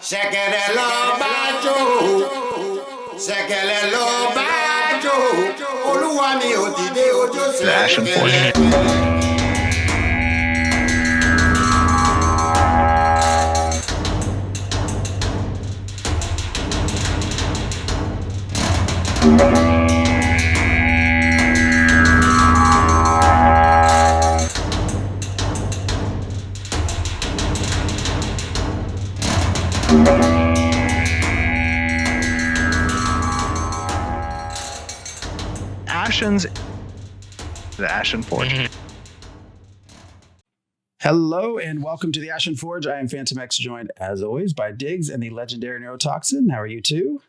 Ṣẹ̀kẹ̀rẹ̀ lọ bá jó, ṣẹ̀kẹ̀rẹ̀ lọ bá jó, olúwa mi ò dìde ojú Ashen ṣẹ̀kẹ̀rẹ̀. Ashen's the Ashen Forge. Hello and welcome to the Ashen Forge. I am Phantom X, joined as always by Dygz and the legendary Neurotoxin. How are you two?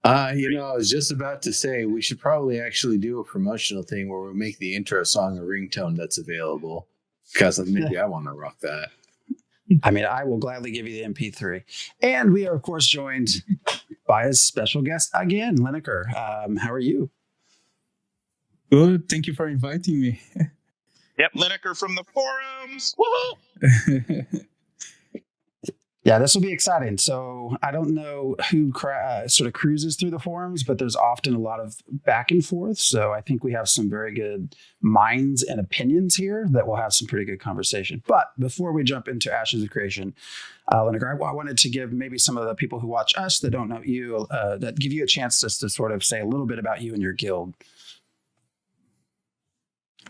I was just about to say we should probably actually do a promotional thing where we make the intro song a ringtone that's available, because maybe I want to rock that. I mean, I will gladly give you the MP3. And we are, of course, joined by a special guest again, Liniker. How are you? Good. Thank you for inviting me. Yep, Liniker from the forums. Woohoo! Yeah, this will be exciting. So I don't know who sort of cruises through the forums, but there's often a lot of back and forth. So I think we have some very good minds and opinions here that will have some pretty good conversation. But before we jump into Ashes of Creation, Liniker, I wanted to give maybe some of the people who watch us that don't know you, that give you a chance just to sort of say a little bit about you and your guild.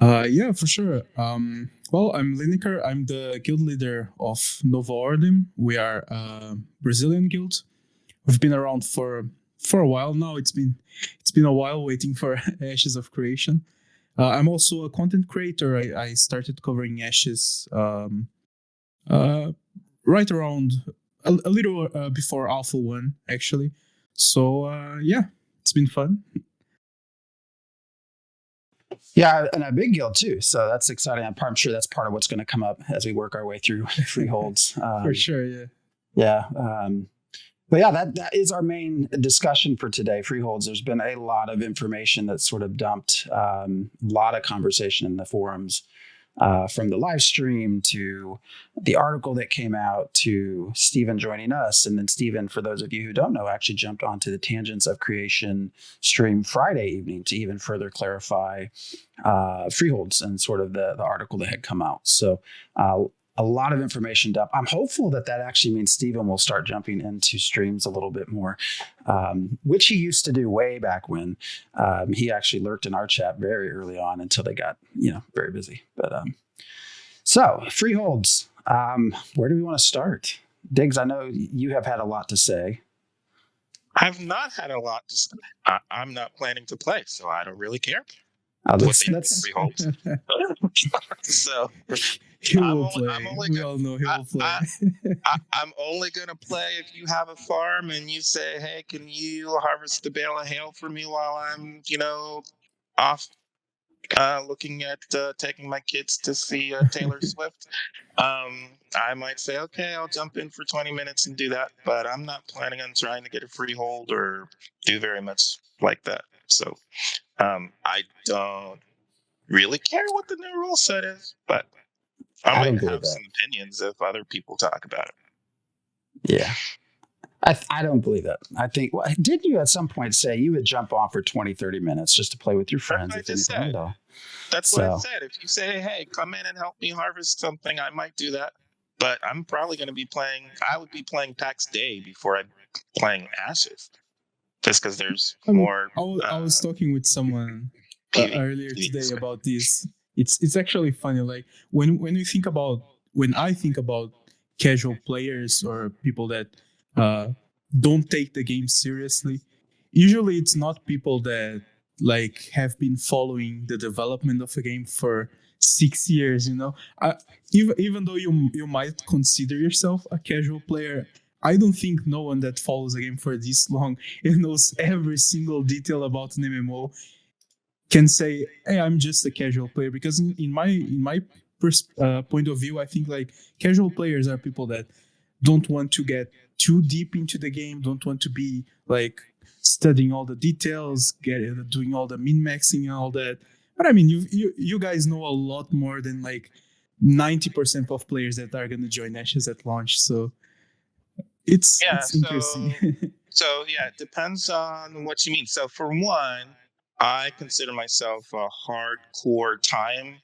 Yeah, for sure. Well, I'm Liniker. I'm the guild leader of Nova Ordim. We are a Brazilian guild. We've been around for a while now. It's been a while waiting for Ashes of Creation. I'm also a content creator. I started covering Ashes right around a little before Alpha 1, actually. So yeah, it's been fun. Yeah, and a big guild too. So that's exciting. I'm sure that's part of what's going to come up as we work our way through Freeholds. For sure, yeah. Yeah. But yeah, that is our main discussion for today, Freeholds. There's been a lot of information that's sort of dumped, a lot of conversation in the forums, from the live stream to the article that came out to Stephen joining us. And then Stephen, for those of you who don't know, actually jumped onto the Tangents of Creation stream Friday evening to even further clarify Freeholds and sort of the article that had come out. So a lot of information dumped. I'm hopeful that actually means Stephen will start jumping into streams a little bit more, which he used to do way back when. He actually lurked in our chat very early on until they got, very busy. But so Freeholds, where do we want to start? Dygz, I know you have had a lot to say. I've not had a lot to say. I'm not planning to play, so I don't really care. Let's Freehold. So He will play. We all know he will play. I'm only gonna play if you have a farm and you say, "Hey, can you harvest the bale of hail for me while I'm, off looking at taking my kids to see Taylor Swift?" I might say, "Okay, I'll jump in for 20 minutes and do that," but I'm not planning on trying to get a freehold or do very much like that. So I don't really care what the new rule set is, but I might have some opinions if other people talk about it. Yeah. I don't believe that. I think, didn't you at some point say you would jump on for 20, 30 minutes just to play with your friends? That's what I just said. That's what I said. If you say, "Hey, come in and help me harvest something," I might do that. But I'm probably going to be I would be playing Tax Day before I'm playing Ashes. Just because there's more. I was talking with someone earlier today about this. It's actually funny. Like when I think about casual players or people that don't take the game seriously, usually it's not people that like have been following the development of a game for 6 years. Even though you might consider yourself a casual player, I don't think no one that follows a game for this long and knows every single detail about an MMO can say, "Hey, I'm just a casual player," because in my point of view, I think like casual players are people that don't want to get too deep into the game, don't want to be like studying all the details, doing all the min-maxing and all that. But I mean, you guys know a lot more than like 90% of players that are going to join Ashes at launch. So Yeah, it's interesting. so yeah, it depends on what you mean. So for one, I consider myself a hardcore time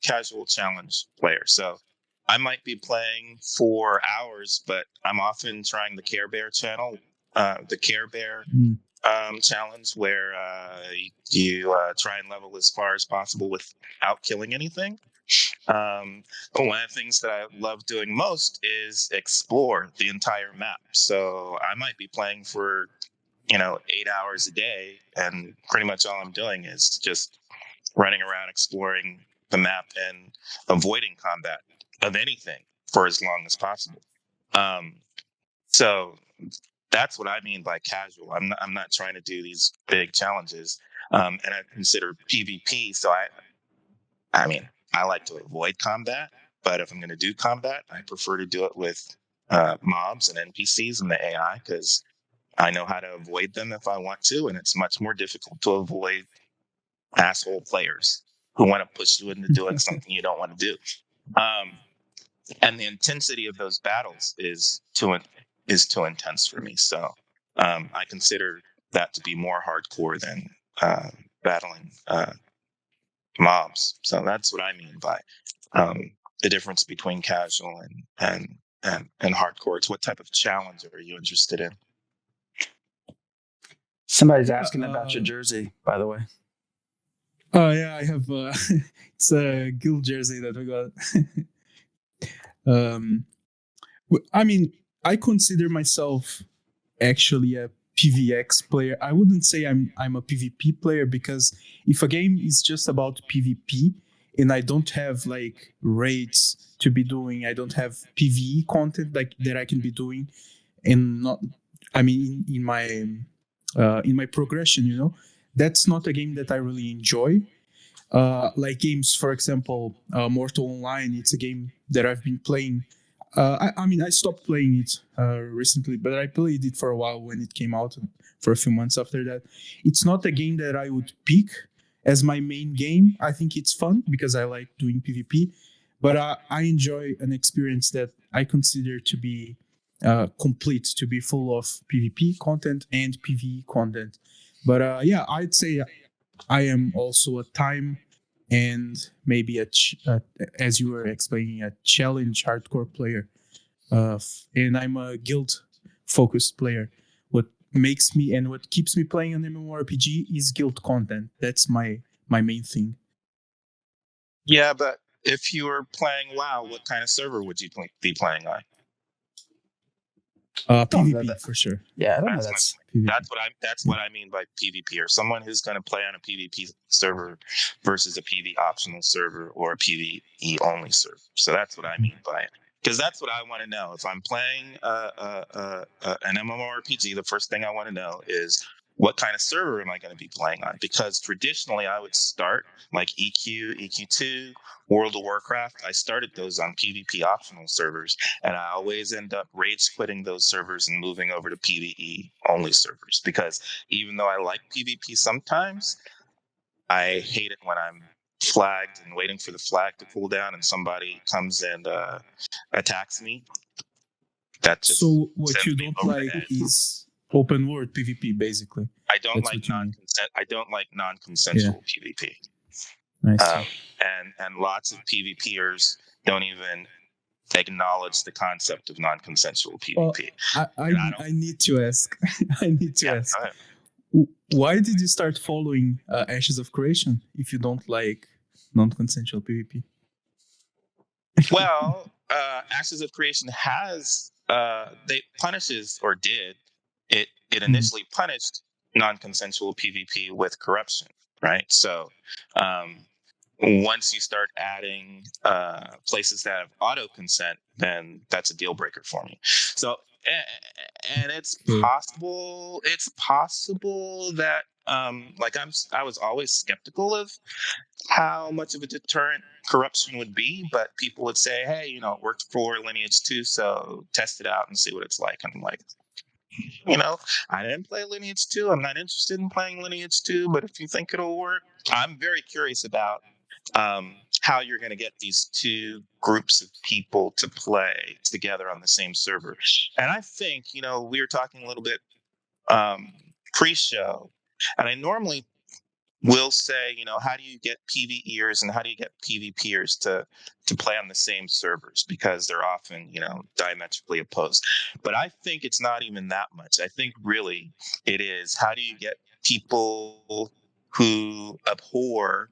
casual challenge player. So I might be playing for hours, but I'm often trying the Care Bear the Care Bear Mm. challenge, where you try and level as far as possible without killing anything. One of the things that I love doing most is explore the entire map. So I might be playing for 8 hours a day, and pretty much all I'm doing is just running around exploring the map and avoiding combat of anything for as long as possible. So that's what I mean by casual. I'm not trying to do these big challenges, and I consider PvP. So I mean, I like to avoid combat, but if I'm going to do combat, I prefer to do it with mobs and NPCs and the AI, because I know how to avoid them if I want to, and it's much more difficult to avoid asshole players who want to push you into doing something you don't want to do. And the intensity of those battles is too intense for me. So I consider that to be more hardcore than battling mobs. So that's what I mean by the difference between casual and hardcore. It's what type of challenge are you interested in? Somebody's asking about your jersey, by the way. Oh yeah, I have. It's a guild jersey that we got. I mean, I consider myself actually a PvX player. I wouldn't say I'm a PvP player, because if a game is just about PvP and I don't have like raids to be doing, I don't have PvE content like that I can be doing, and not, I mean, in my progression, that's not a game that I really enjoy. Like games, for example, Mortal Online. It's a game that I've been playing. I mean, I stopped playing it recently, but I played it for a while when it came out, and for a few months after that. It's not a game that I would pick as my main game. I think it's fun because I like doing PvP, but I enjoy an experience that I consider to be complete, to be full of PvP content and PvE content. But yeah, I'd say I am also a time and maybe as you were explaining, a challenge hardcore player. And I'm a guild focused player. What makes me and what keeps me playing an MMORPG is guild content. That's my main thing. Yeah, but if you were playing WoW, what kind of server would you be playing on? PvP for sure. Yeah, I don't know. That's what I mean by PvP, or someone who's going to play on a PvP server versus a PvE optional server or a PvE only server. So that's what I mean by it, because that's what I want to know. If I'm playing an MMORPG, the first thing I want to know is what kind of server am I going to be playing on? Because traditionally, I would start like EQ, EQ2, World of Warcraft. I started those on PvP optional servers, and I always end up rage quitting those servers and moving over to PvE only servers, because even though I like PvP sometimes, I hate it when I'm flagged and waiting for the flag to cool down and somebody comes and attacks me. That just so what you don't like is open world PvP, basically. I don't like non-consensual PvP. Nice. And lots of PvPers don't even acknowledge the concept of non-consensual PvP. I need to ask. Ask. Why did you start following Ashes of Creation if you don't like non-consensual PvP? Well, Ashes of Creation has they punishes, or did it initially punished non-consensual PvP with corruption, right? So once you start adding places that have auto consent, then that's a deal breaker for me. So and it's possible that I was always skeptical of how much of a deterrent corruption would be, but people would say, hey, it worked for Lineage 2, so test it out and see what it's like. And I'm like, I didn't play Lineage 2. I'm not interested in playing Lineage 2, but if you think it'll work, I'm very curious about how you're going to get these two groups of people to play together on the same server. And I think, we were talking a little bit pre-show, and I normally will say, how do you get PvEers and how do you get PvPers to play on the same servers, because they're often, diametrically opposed. But I think it's not even that much. I think really it is, how do you get people who abhor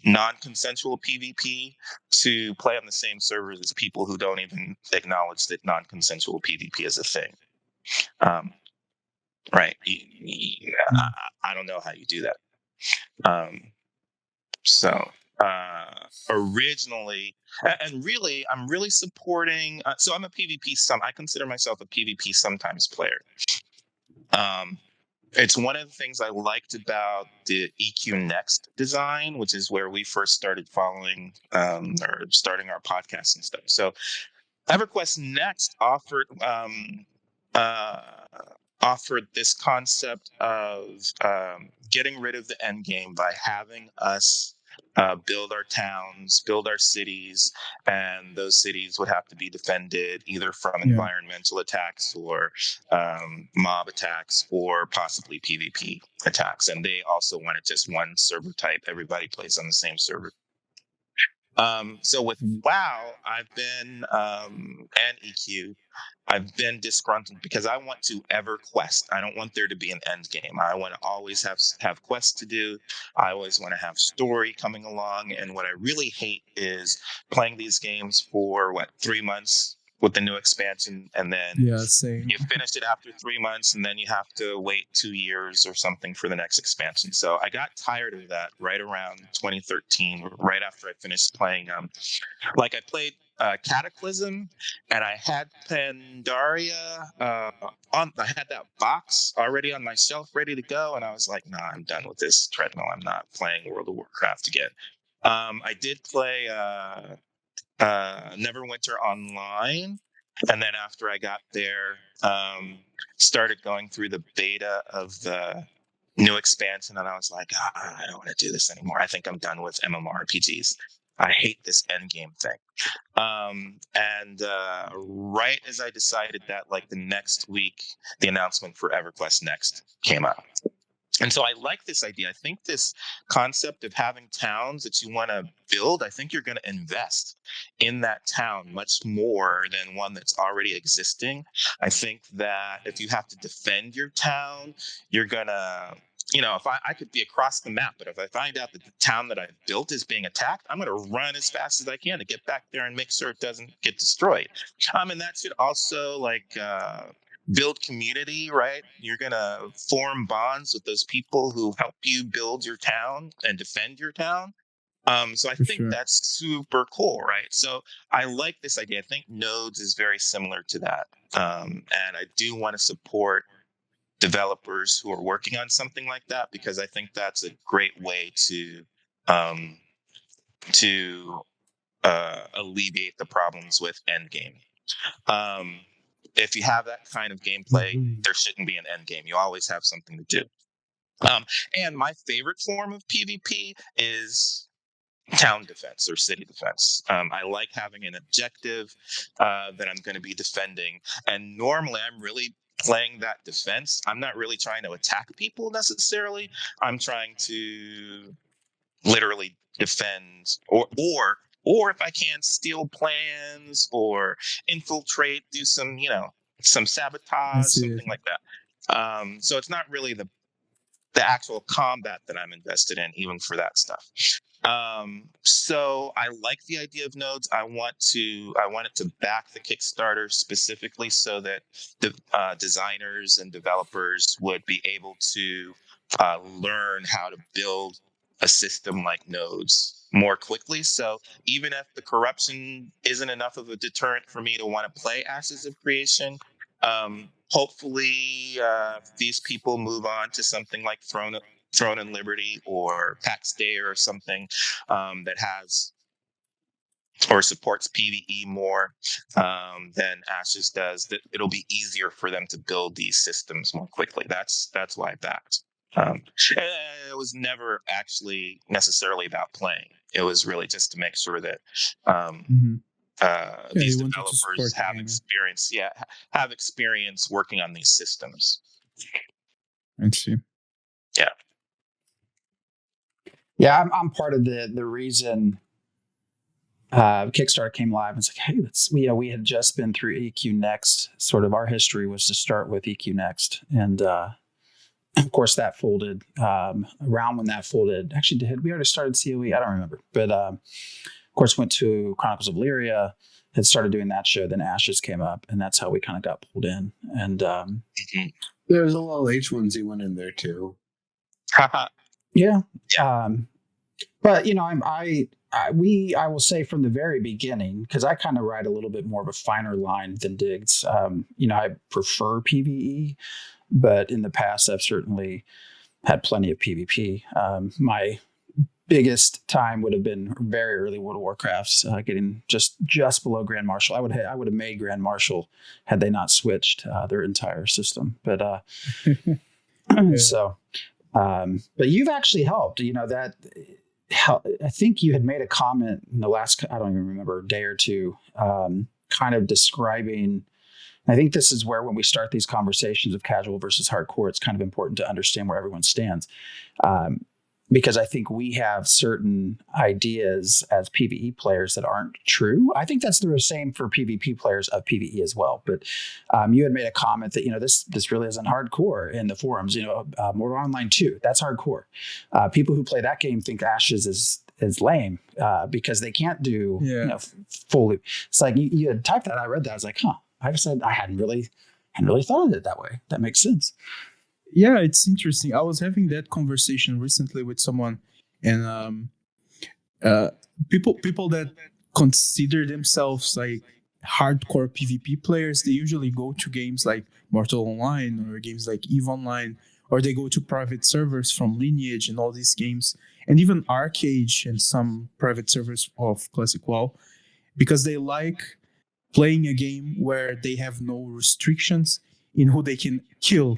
non-consensual PvP to play on the same servers as people who don't even acknowledge that non-consensual PvP is a thing. Right. I don't know how you do that. So originally, and really, I'm really supporting. So I'm a PvP. I consider myself a PvP sometimes player. It's one of the things I liked about the EQ Next design, which is where we first started following or starting our podcast and stuff. So EverQuest Next offered this concept of getting rid of the end game by having us build our towns, build our cities, and those cities would have to be defended either from environmental attacks or mob attacks or possibly PvP attacks. And they also wanted just one server type. Everybody plays on the same server. So with WoW, I've been and EQ, I've been disgruntled because I want to ever quest. I don't want there to be an end game. I want to always have quests to do. I always want to have story coming along. And what I really hate is playing these games for 3 months with the new expansion, and then same. you finish it after 3 months, and then you have to wait 2 years or something for the next expansion. So I got tired of that right around 2013, right after I finished playing. I played Cataclysm, and I had Pandaria I had that box already on my shelf ready to go, and I was like, nah, I'm done with this treadmill. I'm not playing World of Warcraft again. I did play Neverwinter Online, and then after I got there, started going through the beta of the new expansion, and I was like, I don't want to do this anymore. I think I'm done with mmorpgs. I hate this endgame thing. And right as I decided that, the next week, the announcement for EverQuest Next came out. And so I like this idea. I think this concept of having towns that you want to build, I think you're going to invest in that town much more than one that's already existing. I think that if you have to defend your town, you're going to, if I could be across the map, but if I find out that the town that I've built is being attacked, I'm going to run as fast as I can to get back there and make sure it doesn't get destroyed. And that should also build community, right? You're going to form bonds with those people who help you build your town and defend your town. So I think that's super cool, right? So I like this idea. I think Nodes is very similar to that. And I do want to support developers who are working on something like that, because I think that's a great way to alleviate the problems with endgame. If you have that kind of gameplay, there shouldn't be an end game. You always have something to do. And my favorite form of PvP is town defense or city defense. I like having an objective that I'm going to be defending. And normally I'm really playing that defense. I'm not really trying to attack people necessarily. I'm trying to literally defend or if I can, steal plans or infiltrate, do some, some sabotage, something like that. So it's not really the actual combat that I'm invested in, even for that stuff. So I like the idea of nodes. I want it to back the Kickstarter specifically so that the designers and developers would be able to learn how to build a system like nodes more quickly. So even if the corruption isn't enough of a deterrent for me to want to play Ashes of Creation, hopefully these people move on to something like Throne and Liberty or Pax Day or something that has or supports PvE more than Ashes does. That it'll be easier for them to build these systems more quickly. That's why I backed It was never actually necessarily about playing. It was really just to make sure that these you wanted to developers support the have game. experience. Yeah, have experience working on these systems. I see. Yeah. Yeah, I'm part of the reason Kickstarter came live. It's like, hey, we had just been through EQ Next. Sort of our history was to start with EQ Next, and of course that folded. Around when that folded, actually, had we already started COE? I don't remember, but of course went to Chronicles of Lyria, had started doing that show. Then Ashes came up, and that's how we kind of got pulled in. And There's a little H1Z one in there too. yeah. But I will say from the very beginning, because I kind of ride a little bit more of a finer line than Dygz. I prefer PvE, but in the past I've certainly had plenty of PvP. My biggest time would have been very early World of Warcrafts, getting just below Grand Marshal. I would have made Grand Marshal had they not switched their entire system. But so. But you've actually helped, that I think you had made a comment in the last, I don't even remember, day or two, kind of describing, I think this is where when we start these conversations of casual versus hardcore, it's kind of important to understand where everyone stands. Because I think we have certain ideas as PvE players that aren't true. I think that's the same for PvP players of PvE as well. But you had made a comment that, this really isn't hardcore in the forums. Mortal Online 2, that's hardcore. People who play that game think Ashes is lame because they can't do full loop. It's like you had typed that. I read that. I was like, I said I hadn't really thought of it that way. That makes sense. Yeah, it's interesting. I was having that conversation recently with someone, and people that consider themselves like hardcore PvP players, they usually go to games like Mortal Online or games like EVE Online, or they go to private servers from Lineage and all these games, and even Archeage and some private servers of Classic WoW, because they like playing a game where they have no restrictions in who they can kill,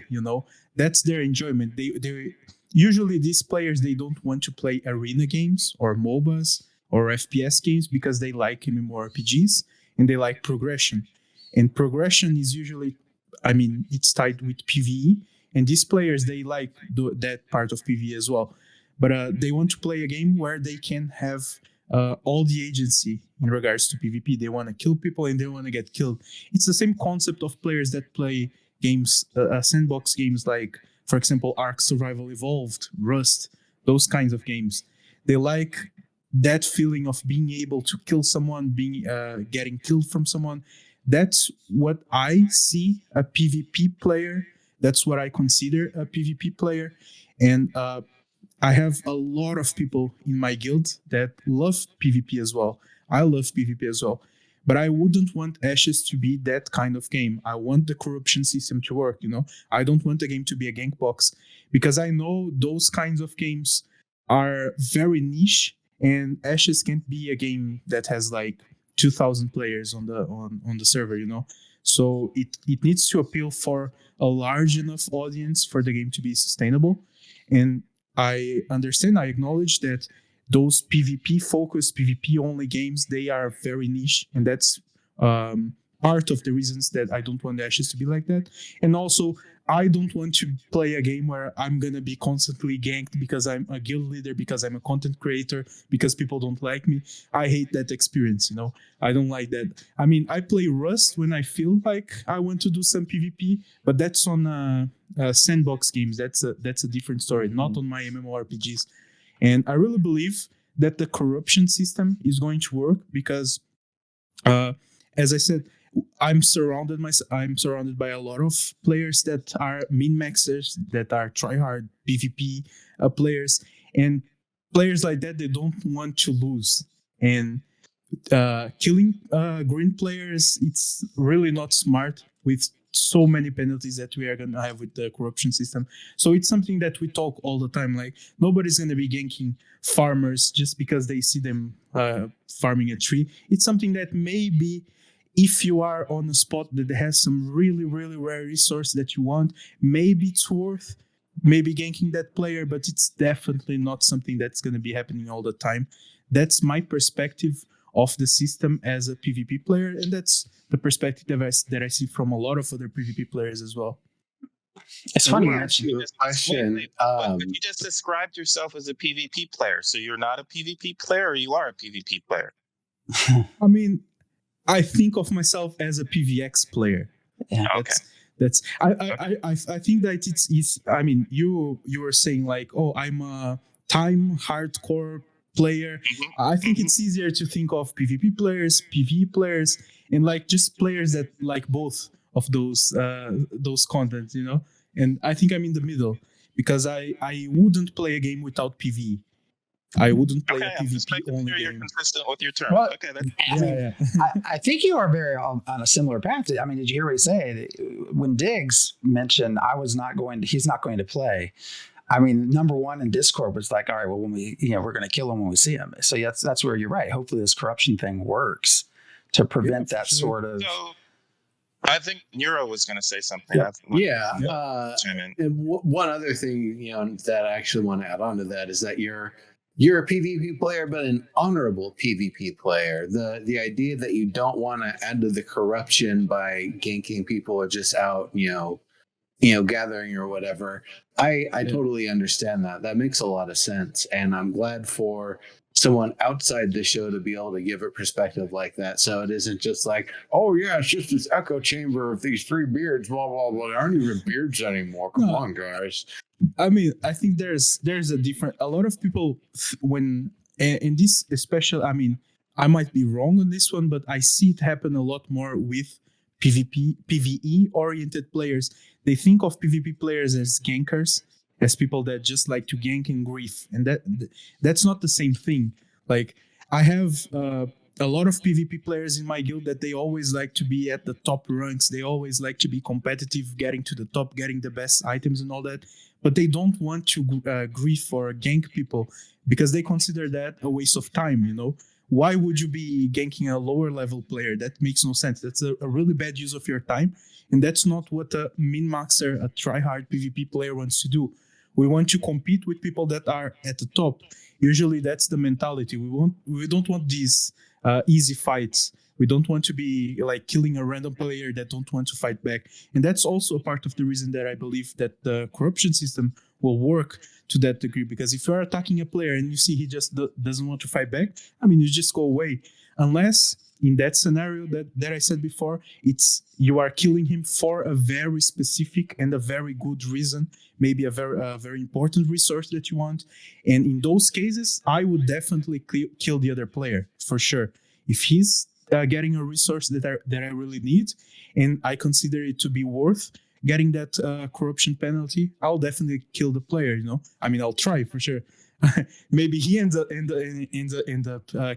That's their enjoyment. They usually, these players, they don't want to play arena games or MOBAs or FPS games because they like mmorpgs and they like progression. And progression is usually, it's tied with PvE. And these players, they like that part of PvE as well. But they want to play a game where they can have all the agency in regards to PvP. They want to kill people and they want to get killed. It's the same concept of players that play games, sandbox games like, for example, Ark Survival Evolved, Rust, those kinds of games. They like that feeling of being able to kill someone, getting killed from someone. That's what I see a PvP player. That's what I consider a PvP player. And I have a lot of people in my guild that love PvP as well. I love PvP as well. But I wouldn't want Ashes to be that kind of game. I want the corruption system to work, I don't want the game to be a gank box, because I know those kinds of games are very niche, and Ashes can't be a game that has like 2,000 players on the server, So it needs to appeal for a large enough audience for the game to be sustainable. And I understand, I acknowledge that those PvP-focused, PvP-only games, they are very niche, and that's part of the reasons that I don't want Ashes to be like that. And also, I don't want to play a game where I'm going to be constantly ganked because I'm a guild leader, because I'm a content creator, because people don't like me. I hate that experience, I don't like that. I play Rust when I feel like I want to do some PvP, but that's on sandbox games. That's a different story, not on my MMORPGs. And I really believe that the corruption system is going to work because, as I said, I'm surrounded by a lot of players that are min-maxers, that are try-hard PvP players, and players like that, they don't want to lose. And killing green players, it's really not smart with so many penalties that we are going to have with the corruption system. So it's something that we talk all the time. Like, nobody's going to be ganking farmers just because they see them farming a tree. It's something that maybe if you are on a spot that has some really, really rare resource that you want, maybe it's worth maybe ganking that player, but it's definitely not something that's going to be happening all the time. That's my perspective of the system as a PvP player, and that's the perspective that I see from a lot of other PvP players as well. It's funny you Well, mentioned. you just- Question, wait, but you just described yourself as a PvP player, so you're not a PvP player, or you are a PvP player? I mean, I think of myself as a PvX player. Yeah. Okay. That's I think that it's I mean, you were saying like, oh, I'm a time hardcore player. Mhm. I think it's easier to think of PvP players, PvE players, and like just players that like both of those contents, you know. And I think I'm in the middle because I wouldn't play a game without PvE. I wouldn't play Okay, a I'm just PvP making only sure you're game. consistent with your term. Well, Okay, that's I mean, I think you are very on a similar path. I mean, did you hear what he said? When Dygz mentioned he's not going to play. I mean, number one in Discord was like, all right, well, when we're going to kill him when we see him. So that's where you're right. Hopefully this corruption thing works to prevent that sort of. so. I think Nero was going to say something. Yeah. That's what- Yeah. chime in. And one other thing, that I actually want to add on to that is that you're a PvP player, but an honorable PvP player. The idea that you don't want to add to the corruption by ganking people or just out, gathering or whatever. I totally understand that. That makes a lot of sense, and I'm glad for someone outside the show to be able to give a perspective like that, so it isn't just like, oh yeah, it's just this echo chamber of these three beards, blah blah blah. They aren't even beards anymore. Come on, guys. I mean, I think there's a lot of people when in this especially. I mean, I might be wrong on this one, but I see it happen a lot more with PvE oriented players. They think of PvP players as gankers, as people that just like to gank and grief, and that's not the same thing. Like I have a lot of PvP players in my guild that they always like to be at the top ranks. They always like to be competitive, getting to the top, getting the best items and all that. But they don't want to grief or gank people because they consider that a waste of time. You know, why would you be ganking a lower level player? That makes no sense. That's a really bad use of your time, and that's not what a min-maxer, a try-hard PvP player wants to do. We want to compete with people that are at the top. Usually, that's the mentality. We don't want these easy fights. We don't want to be like killing a random player that don't want to fight back. And that's also a part of the reason that I believe that the corruption system will work to that degree. Because if you're attacking a player and you see he just doesn't want to fight back, I mean, you just go away. Unless in that scenario that I said before, it's you are killing him for a very specific and a very good reason, maybe a very important resource that you want. And in those cases, I would definitely kill the other player for sure. If he's getting a resource that I really need, and I consider it to be worth getting that corruption penalty, I'll definitely kill the player. You know, I mean, I'll try for sure. Maybe he ends up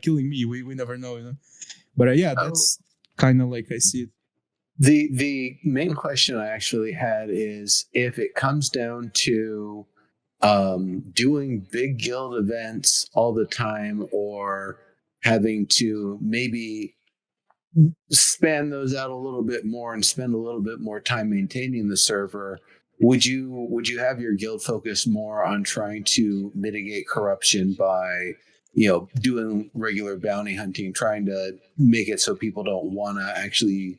killing me. We never know, you know. But yeah, that's kind of like I see it. The main question I actually had is if it comes down to doing big guild events all the time, or having to maybe span those out a little bit more and spend a little bit more time maintaining the server, would you have your guild focus more on trying to mitigate corruption by doing regular bounty hunting, trying to make it so people don't want to actually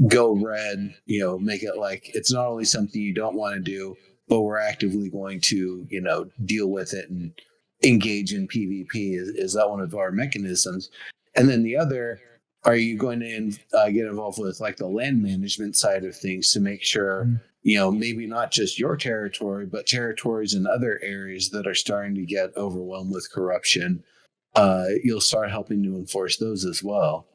go red, make it like it's not only something you don't want to do, but we're actively going to deal with it and engage in PvP? Is that one of our mechanisms? And then the other, are you going to get involved with like the land management side of things to make sure maybe not just your territory, but territories in other areas that are starting to get overwhelmed with corruption, you'll start helping to enforce those as well?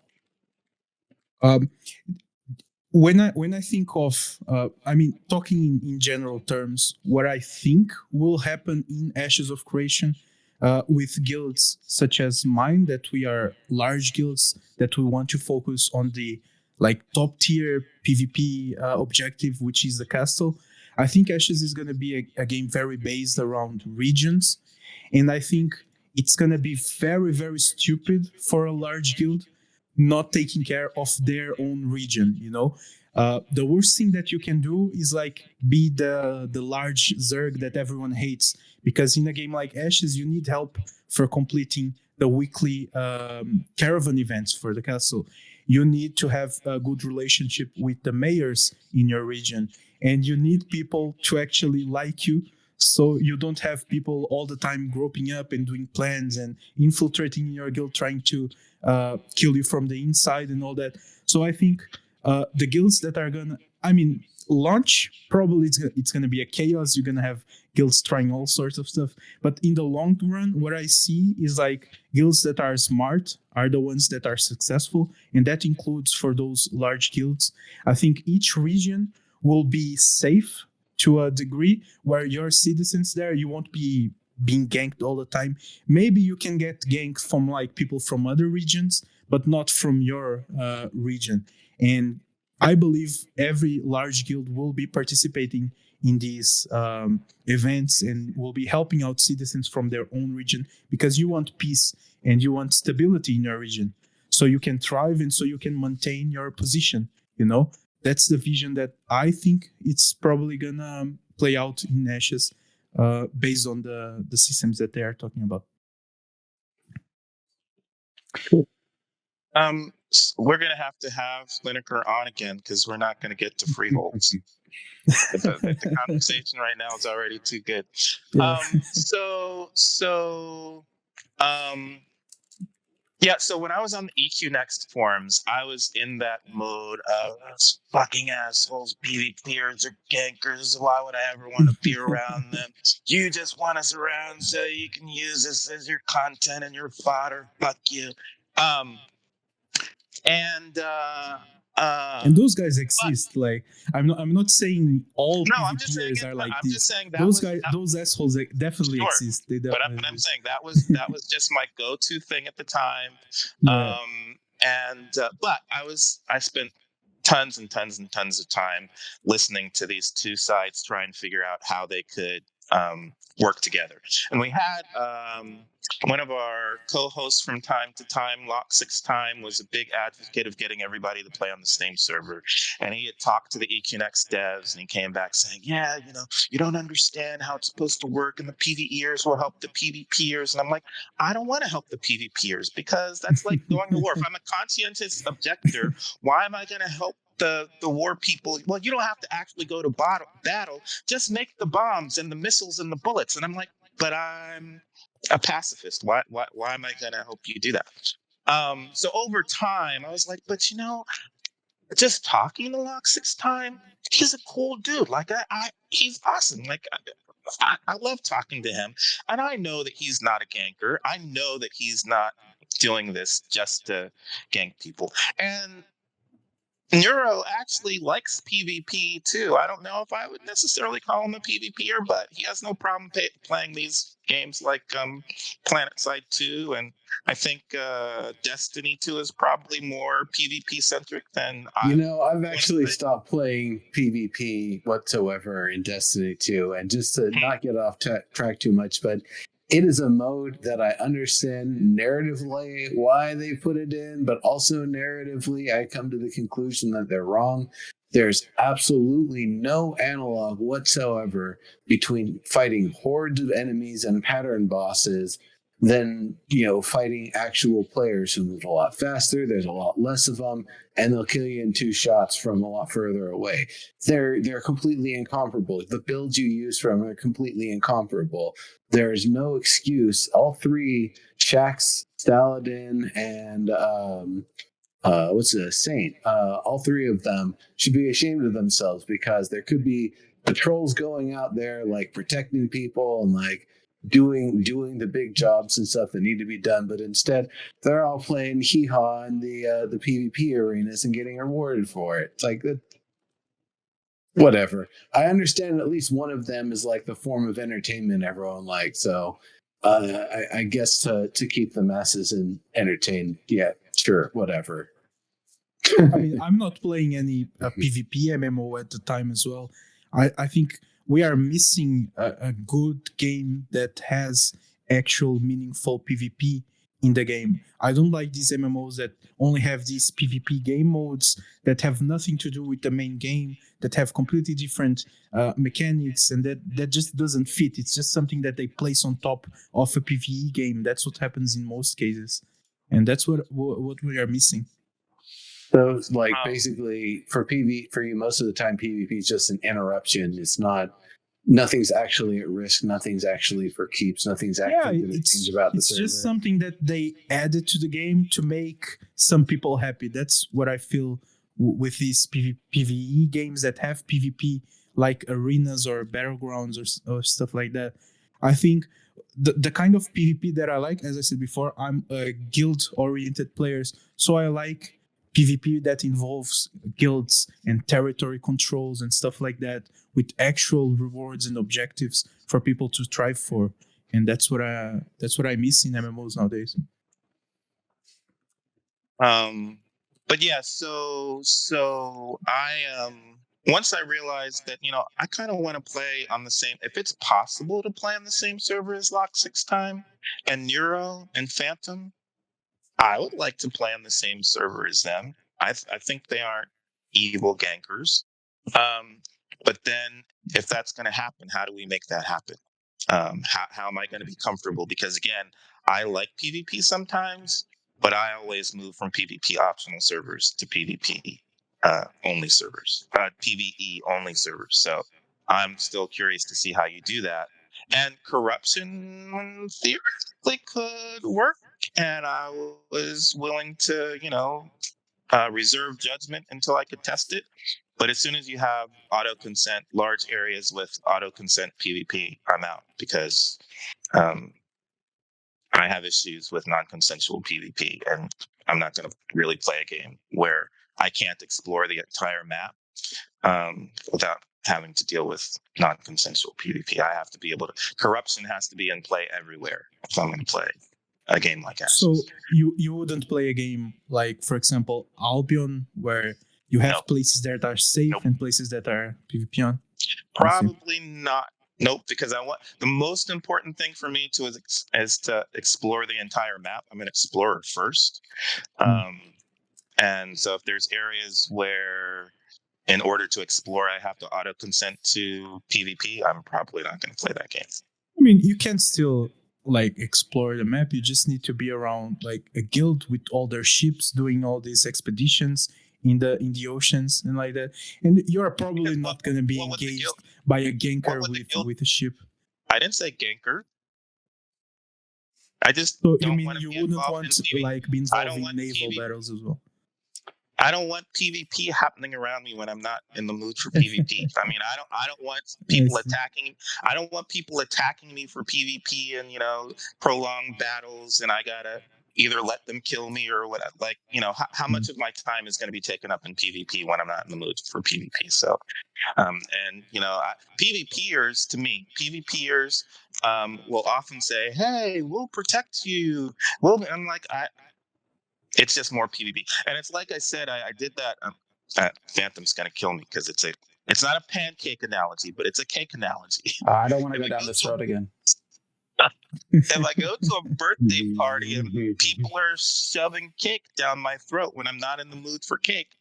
When I think of, I mean, talking in general terms, what I think will happen in Ashes of Creation with guilds such as mine, that we are large guilds, that we want to focus on the like top tier PvP objective, which is the castle. I think Ashes is going to be a game very based around regions, and I think it's going to be very, very stupid for a large guild not taking care of their own region. The worst thing that you can do is like be the large Zerg that everyone hates, because in a game like Ashes, you need help for completing the weekly caravan events for the castle. You need to have a good relationship with the mayors in your region, and you need people to actually like you, so you don't have people all the time groping up and doing plans and infiltrating in your guild, trying to kill you from the inside and all that. So I think the guilds that are gonna, I mean, launch, probably it's gonna be a chaos. You're gonna have guilds trying all sorts of stuff, but in the long run, what I see is like guilds that are smart are the ones that are successful, and that includes for those large guilds. I think each region will be safe to a degree where your citizens there, you won't be being ganked all the time. Maybe you can get ganked from like people from other regions, but not from your region. And I believe every large guild will be participating in these events and will be helping out citizens from their own region, because you want peace and you want stability in your region, so you can thrive and so you can maintain your position. You know, that's the vision that I think it's probably gonna play out in Ashes, based on the systems that they are talking about. We're gonna have Liniker on again, because we're not gonna get to freeholds. the conversation right now is already too good. Yeah. So when I was on the EQ Next forums, I was in that mode of those fucking assholes, PvPers or gankers. Why would I ever want to be around them? You just want us around so you can use us as your content and your fodder. Fuck you. And those guys exist. Like I'm not saying all PvPers are like I'm this. just saying Those assholes definitely sure, exist. They definitely but I'm saying that was just my go-to thing at the time. Yeah. But I spent tons and tons and tons of time listening to these two sides try and figure out how they could work together. And we had one of our co-hosts from time to time, Lock6Time, was a big advocate of getting everybody to play on the same server. And he had talked to the EQNX devs, and he came back saying, yeah, you don't understand how it's supposed to work, and the PvEers will help the PvPers. And I'm like, I don't want to help the PvPers, because that's like going to war. If I'm a conscientious objector, why am I going to help the war people? Well, you don't have to actually go to battle. Just make the bombs and the missiles and the bullets. And I'm like, but I'm a pacifist. Why am I going to help you do that? So over time, I was like, but just talking to Lock6Time, he's a cool dude. Like he's awesome. Like I love talking to him, and I know that he's not a ganker. I know that he's not doing this just to gank people. And Neuro actually likes PvP too. I don't know if I would necessarily call him a PvPer, but he has no problem playing these games like PlanetSide 2, and I think Destiny 2 is probably more PvP centric than I've actually stopped playing PvP whatsoever in Destiny 2, and just to not get off track too much, but it is a mode that I understand narratively why they put it in, but also narratively, I come to the conclusion that they're wrong. There's absolutely no analog whatsoever between fighting hordes of enemies and pattern bosses than fighting actual players who move a lot faster. There's a lot less of them, and they'll kill you in 2 shots from a lot further away. They're completely incomparable. The builds you use from are completely incomparable. There's no excuse. All 3, Shaxx, Staladin, and Saint, all 3 of them should be ashamed of themselves, because there could be patrols going out there like protecting people and like doing the big jobs and stuff that need to be done, but instead they're all playing hee-haw in the PvP arenas and getting rewarded for it. It's like whatever. I understand at least one of them is like the form of entertainment everyone likes, so I guess to keep the masses entertained, yeah, sure, whatever. I mean, I'm not playing any PvP MMO at the time as well. I think we are missing a good game that has actual meaningful PvP in the game. I don't like these MMOs that only have these PvP game modes that have nothing to do with the main game, that have completely different mechanics, and that just doesn't fit. It's just something that they place on top of a PvE game. That's what happens in most cases, and that's what we are missing. So, like, basically, for you, most of the time, PvP is just an interruption. It's not. Nothing's actually at risk. Nothing's actually for keeps. Nothing's actually going to change about the server. It's just something that they added to the game to make some people happy. That's what I feel with these PvE games that have PvP, like arenas or battlegrounds or stuff like that. I think the kind of PvP that I like, as I said before, I'm a guild-oriented player, so I like PvP that involves guilds and territory controls and stuff like that, with actual rewards and objectives for people to strive for, and that's what I miss in MMOs nowadays. But yeah, so I once I realized that I kind of want to play on the same, if it's possible to play on the same server as Lock 6 Time and Neuro and Phantom, I would like to play on the same server as them. I think they aren't evil gankers. But then if that's going to happen, how do we make that happen? How am I going to be comfortable? Because again, I like PvP sometimes, but I always move from PvP optional servers to PvP only servers, PvE only servers. So I'm still curious to see how you do that. And corruption theoretically could work. And I was willing to, reserve judgment until I could test it. But as soon as you have auto consent, large areas with auto consent PvP, I'm out, because I have issues with non-consensual PvP, and I'm not going to really play a game where I can't explore the entire map without having to deal with non-consensual PvP. I have to be able to. Corruption has to be in play everywhere if I'm going to play a game like Ashen. So you wouldn't play a game like, for example, Albion, where you have places that are safe and places that are PvP on? Probably not. Nope, because I want, the most important thing for me is to explore the entire map. I'm an explorer first. And so if there's areas where in order to explore I have to auto consent to PvP, I'm probably not going to play that game. I mean, you can still explore the map. You just need to be around a guild with all their ships doing all these expeditions in the oceans and like that. And you're probably not going to be engaged by a ganker with a ship. I didn't say ganker. I just so you mean you wouldn't want to be involved in naval battles as well? I don't want PvP happening around me when I'm not in the mood for PvP. I mean, I don't want people attacking. I don't want people attacking me for PvP and prolonged battles, and I gotta either let them kill me or what. How much of my time is going to be taken up in PvP when I'm not in the mood for PvP? So, PvPers, to me, PvPers will often say, "Hey, we'll protect you." Well, I'm like, it's just more PvP. And it's like I said, I did that. Phantom's going to kill me because it's not a pancake analogy, but it's a cake analogy. I don't want to go down this road again. If I go to a birthday party and people are shoving cake down my throat when I'm not in the mood for cake,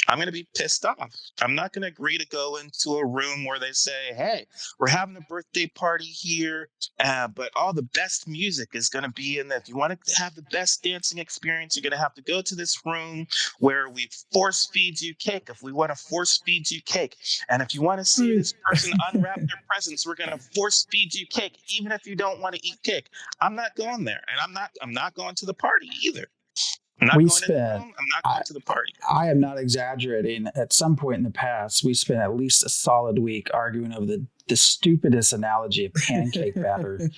I'm going to be pissed off. I'm not going to agree to go into a room where they say, "Hey, we're having a birthday party here, but all the best music is going to be in there. If you want to have the best dancing experience, you're going to have to go to this room where we force feed you cake. If we want to force feed you cake, and if you want to see this person unwrap their presents, we're going to force feed you cake, even if you don't want to eat cake." I'm not going there, and I'm not going to the party either. I'm not going to the party. I am not exaggerating. At some point in the past, we spent at least a solid week arguing over the stupidest analogy of pancake batter.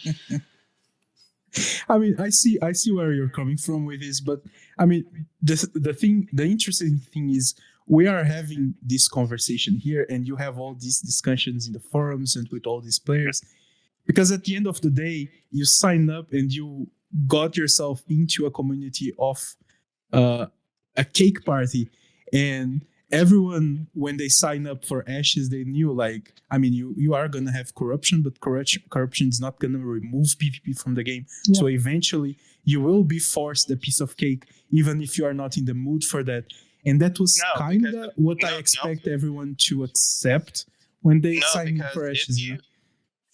I mean, I see where you're coming from with this, but I mean, the interesting thing is we are having this conversation here, and you have all these discussions in the forums and with all these players, because at the end of the day, you sign up and you got yourself into a community of a cake party, and everyone, when they sign up for Ashes, they knew, like, I mean, you are gonna have corruption, but corruption is not gonna remove PvP from the game. Yeah. So eventually, you will be forced a piece of cake, even if you are not in the mood for that. And that was kind of what I expect everyone to accept when they sign up for Ashes.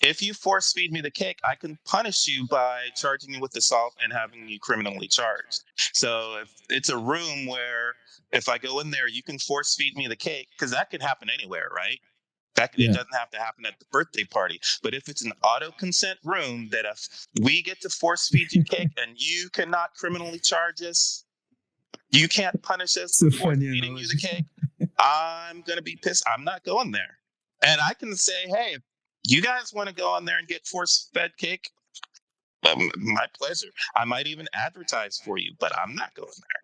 If you force feed me the cake, I can punish you by charging you with assault and having you criminally charged. So if it's a room where if I go in there, you can force feed me the cake, because that could happen anywhere, right? It doesn't have to happen at the birthday party. But if it's an auto consent room that if we get to force feed you cake and you cannot criminally charge us, you can't punish us for force feeding you the cake, I'm going to be pissed. I'm not going there. And I can say, hey, if you guys want to go on there and get force-fed cake, my pleasure. I might even advertise for you, but I'm not going there.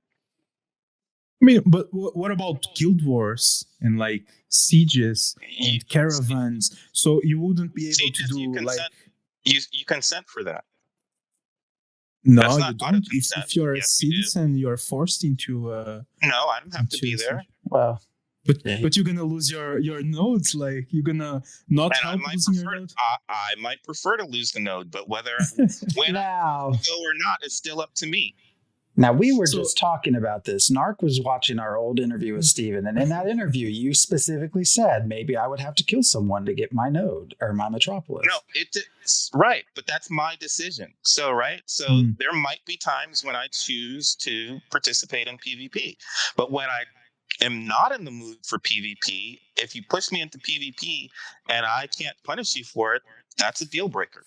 I mean, but what about guild wars and like sieges and caravans? So you wouldn't be able to do you consent for that. No, you don't. If you're a citizen, you're forced into. No, I don't have to be there. Well. But you're gonna lose your nodes. Like, you're gonna not help losing your node. I might prefer to lose the node, but when I go or not is still up to me. Now, we were just talking about this. Narc was watching our old interview with Steven, and in that interview, you specifically said maybe I would have to kill someone to get my node or my metropolis. No, it's right, but that's my decision. So there might be times when I choose to participate in PvP, but when I am not in the mood for PvP, if you push me into PvP and I can't punish you for it, that's a deal breaker.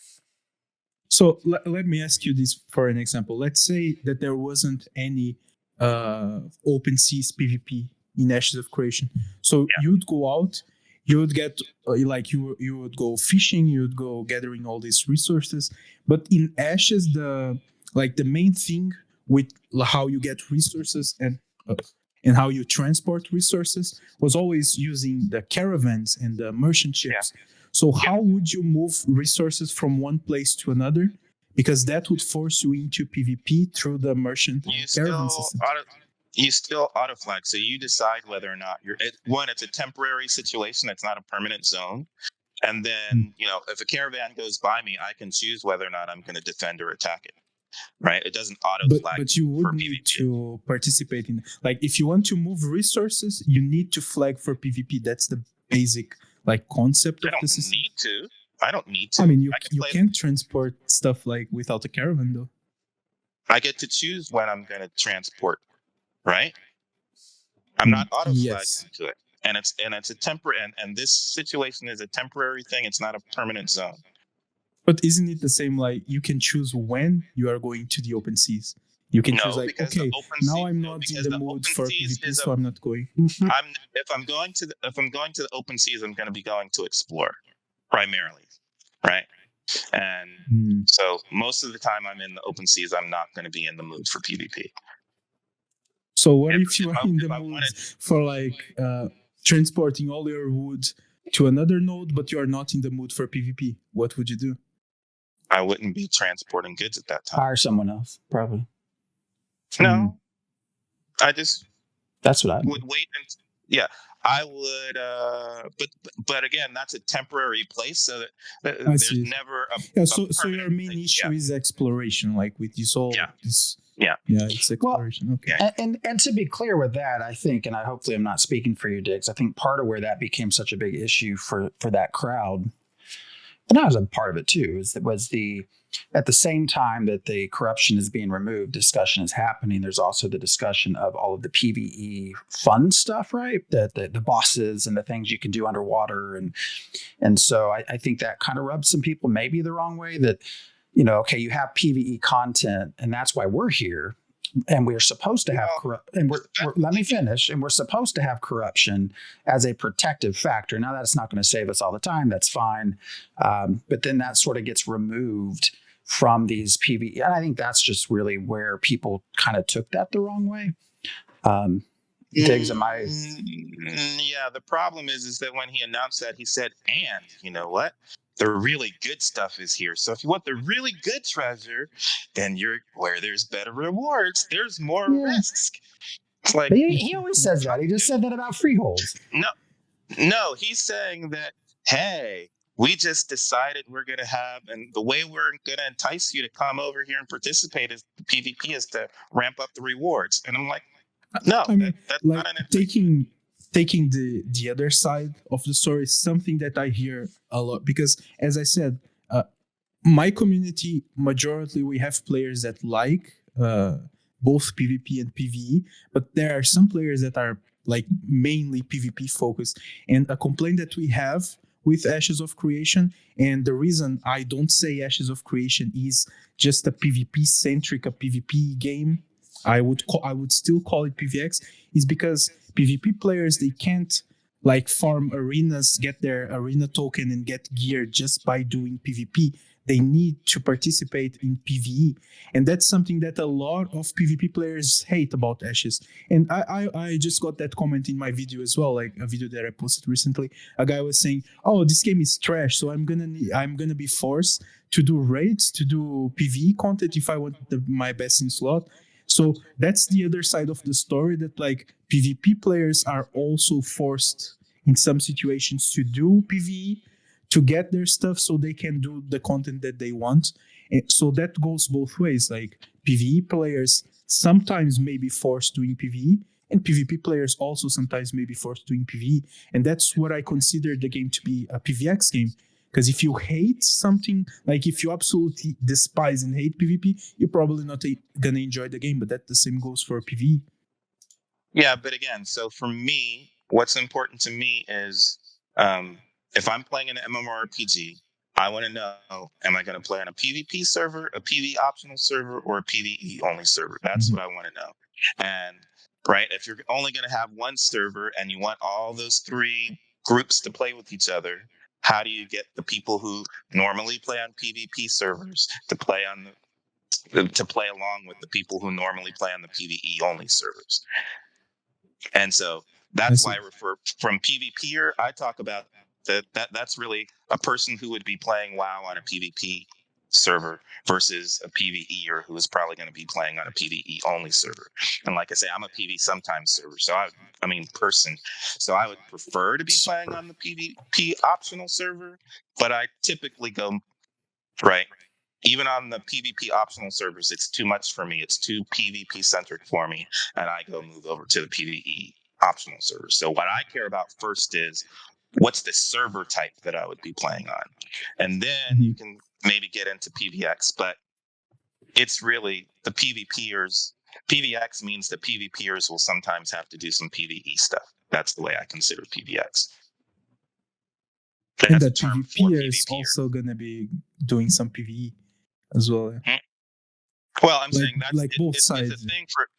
So let me ask you this for an example. Let's say that there wasn't any open seas PvP in Ashes of Creation. So you'd go out, you would get you would go fishing, you would go gathering all these resources. But in Ashes, the main thing with how you get resources and how you transport resources was always using the caravans and the merchant ships. Yeah. So how would you move resources from one place to another? Because that would force you into PvP through the merchant caravan system. You still auto flag, so you decide whether or not it's a temporary situation. It's not a permanent zone. And then, if a caravan goes by me, I can choose whether or not I'm going to defend or attack it. Right? It doesn't auto flag. But you would need to participate in, like, if you want to move resources, you need to flag for PvP. That's the basic concept of the system. I don't need to. I mean, you can't transport stuff without a caravan, though. I get to choose when I'm going to transport, right? I'm not auto flagging to it, and it's a temporary. And this situation is a temporary thing. It's not a permanent zone. But isn't it the same? You can choose when you are going to the open seas. You can choose okay, now I'm not in the mood for PvP, so I'm not going. If I'm going to the open seas, I'm going to be going to explore primarily, right? And so most of the time I'm in the open seas, I'm not going to be in the mood for PvP. So what if you are in the mood for transporting all your wood to another node, but you are not in the mood for PvP? What would you do? I wouldn't be transporting goods at that time. Hire someone else, probably. No, I just. That's what I would wait. I would. But again, that's a temporary place, so that there's never a. So your main issue is exploration, with this all. Yeah, it's exploration. Well, okay. And to be clear with that, I think, and hopefully I'm not speaking for you, Dygz, I think part of where that became such a big issue for that crowd, and I was a part of it too, was at the same time that the corruption is being removed, discussion is happening. There's also the discussion of all of the PvE fun stuff, right? The bosses and the things you can do underwater. And so I think that kind of rubs some people maybe the wrong way that, okay, you have PvE content and that's why we're here. And we're supposed to have let me finish. And we're supposed to have corruption as a protective factor. Now, that's not going to save us all the time. That's fine. But then that sort of gets removed from these PvE. And I think that's just really where people kind of took that the wrong way. Dygz, am I? Yeah, the problem is that when he announced that, he said, and you know what? The really good stuff is here. So if you want the really good treasure, then you're where there's better rewards. There's more risks. It's like, But he always says that. He just said that about freeholds. no, he's saying that, hey, we just decided we're going to have, and the way we're going to entice you to come over here and participate is the PvP is to ramp up the rewards. And I'm like, no, I mean, that's like not an taking the other side of the story is something that I hear a lot, because as I said, my community majority, we have players that like both PvP and PvE, but there are some players that are like mainly PvP focused. And a complaint that we have with Ashes of Creation, and the reason I don't say Ashes of Creation is just a PvP centric, a PvP game, I would still call it PvX, is because PvP players, they can't like farm arenas, get their arena token and get gear just by doing PvP. They need to participate in PvE. And that's something that a lot of PvP players hate about Ashes. And I just got that comment in my video as well, like a video that I posted recently. A guy was saying, "Oh, this game is trash, so I'm gonna be forced to do raids, to do PvE content if I want my best in slot." So that's the other side of the story, that like PvP players are also forced in some situations to do PvE to get their stuff so they can do the content that they want. And so that goes both ways. Like PvE players sometimes may be forced doing PvE, and PvP players also sometimes may be forced doing PvE. And that's what I consider the game to be, a PvX game. Because if you hate something, like if you absolutely despise and hate PvP, you're probably not gonna enjoy the game. But that the same goes for PvE. Yeah, but again, so for me, what's important to me is if I'm playing an MMORPG, I want to know, am I going to play on a PvP server, a PvE optional server, or a PvE only server? That's what I want to know. And right, if you're only going to have one server and you want all those three groups to play with each other, how do you get the people who normally play on PvP servers to play along with the people who normally play on the PvE only servers? And so that's why I refer from PvPer. I talk about that's really a person who would be playing WoW on a PvP server versus a PvEer who is probably going to be playing on a PvE only server. And like I say, I'm a PvE sometimes server, so person. So I would prefer to be playing on the PvP optional server, but I typically go right. Even on the PvP optional servers, it's too much for me. It's too PvP centric for me, and I go move over to the PvE optional servers. So what I care about first is what's the server type that I would be playing on, and then you can maybe get into PvX. But it's really the PvPers. PvX means the PvPers will sometimes have to do some PvE stuff. That's the way I consider PvX. And the PvP is also gonna be doing some PvE as well. Well, I'm saying that's like both sides.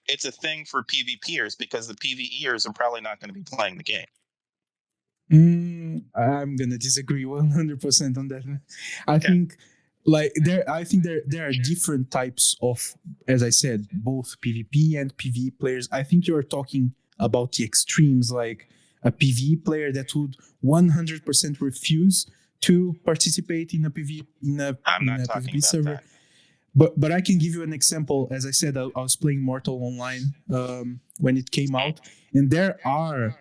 It's a thing for PvPers because the PvEers are probably not going to be playing the game. I'm gonna disagree 100% on that. I think there are different types of, as I said, both PvP and PvE players. I think you're talking about the extremes, like a PvE player that would 100% refuse to participate in a PvP server. That. But I can give you an example. As I said, I was playing Mortal Online when it came out, and there are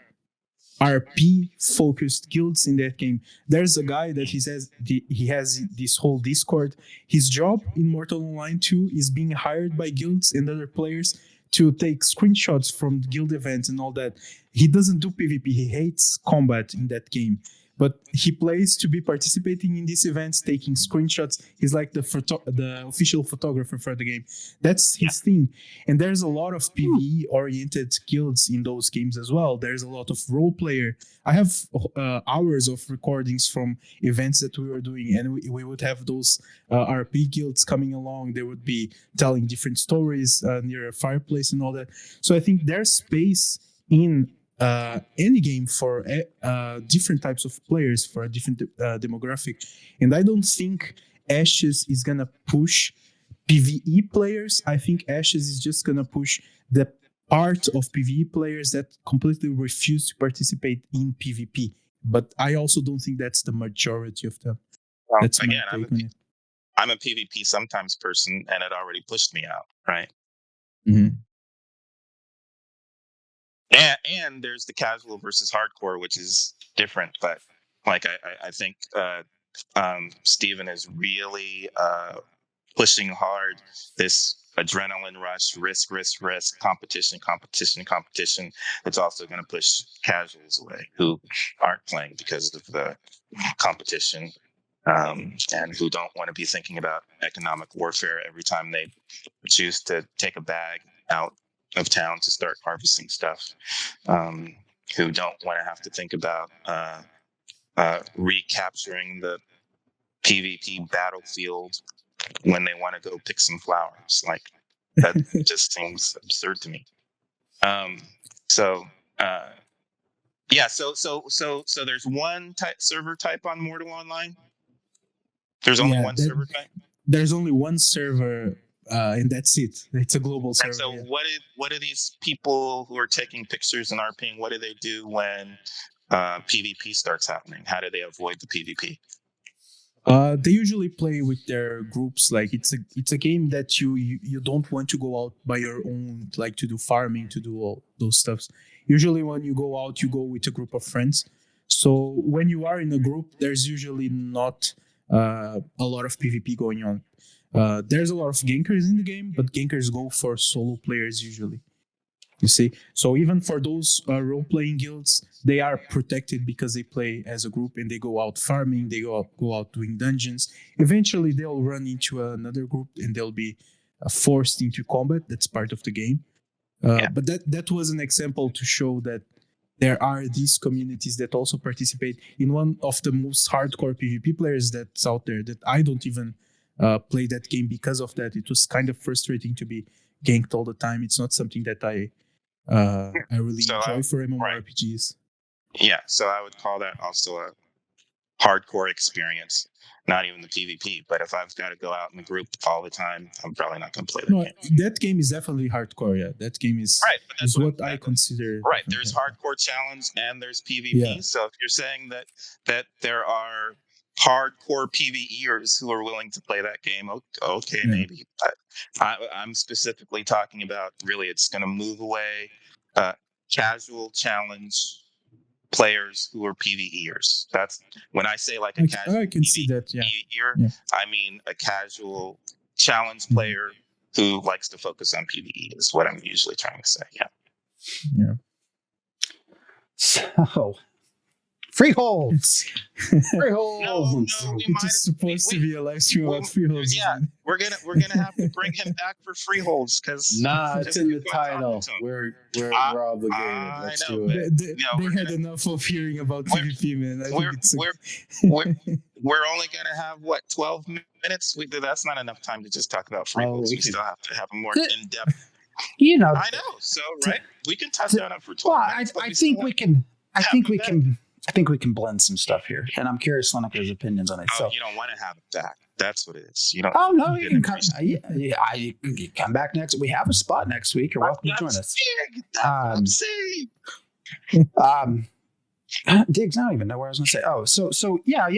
RP focused guilds in that game. There's a guy that he has this whole Discord. His job in Mortal Online 2 is being hired by guilds and other players to take screenshots from guild events and all that. He doesn't do PvP. He hates combat in that game. But he plays to be participating in these events, taking screenshots. He's like the official photographer for the game. That's his thing. And there's a lot of PvE-oriented guilds in those games as well. There's a lot of role player. I have hours of recordings from events that we were doing, and we would have those RP guilds coming along. They would be telling different stories near a fireplace and all that. So I think there's space in any game for different types of players, for a different demographic. And I don't think Ashes is gonna push PvE players. I think Ashes is just gonna push the part of PvE players that completely refuse to participate in PvP. But I also don't think that's the majority of them. Well, that's again, I'm a PvP sometimes person, and it already pushed me out, right? Mm-hmm. And there's the casual versus hardcore, which is different. But like I think Steven is really pushing hard this adrenaline rush, risk, competition. It's also going to push casuals away who aren't playing because of the competition, and who don't want to be thinking about economic warfare every time they choose to take a bag out of town to start harvesting stuff, who don't want to have to think about recapturing the PvP battlefield when they want to go pick some flowers. Like, that just seems absurd to me. So there's one server type on Mortal Online. There's only one server type. There's only one server, and that's it. It's a global server. And so what do these people who are taking pictures and RPing, what do they do when PvP starts happening? How do they avoid the PvP? They usually play with their groups. Like, it's a game that you don't want to go out by your own, like to do farming, to do all those stuffs. Usually when you go out, you go with a group of friends. So when you are in a group, there's usually not a lot of PvP going on. There's a lot of gankers in the game, but gankers go for solo players usually. You see, so even for those role-playing guilds, they are protected because they play as a group and they go out farming, they go out doing dungeons. Eventually, they'll run into another group and they'll be forced into combat. That's part of the game. But that was an example to show that there are these communities that also participate in one of the most hardcore PvP players that's out there, that I don't even play that game because of that. It was kind of frustrating to be ganked all the time. It's not something that I really enjoy for mmorpgs. Yeah, so I would call that also a hardcore experience. Not even the PvP, but if I've got to go out in the group all the time, I'm probably not going to play that game. That game is definitely hardcore. Yeah, that game is right. But that's what I consider. Right, there's hardcore challenge and there's PvP. Yeah. So if you're saying that there are hardcore PvEers who are willing to play that game, okay, maybe. I'm specifically talking about, really, it's going to move away casual challenge players who are PvEers. That's when I say like a casual PvEer, I mean a casual challenge player who likes to focus on PvE is what I'm usually trying to say. Yeah. So, freeholds. No, it's supposed to be a live stream about freeholds. Yeah, we're gonna have to bring him back for freeholds because it's in the title. We're obligated. Let's do it. They had enough of hearing about PvP, man. We're only gonna have 12 minutes. That's not enough time to just talk about freeholds. We still have to have a more in-depth. I know. So right, we can touch on it for 12 minutes. I think we can. I think we can blend some stuff here, and I'm curious Liniker's opinions on it. So you don't want to have it back. That's what it is. You don't. Oh no, you can come. You come back next. We have a spot next week. You're welcome to join us. I'm saying. Dygz, I don't even know what I was going to say. So yeah,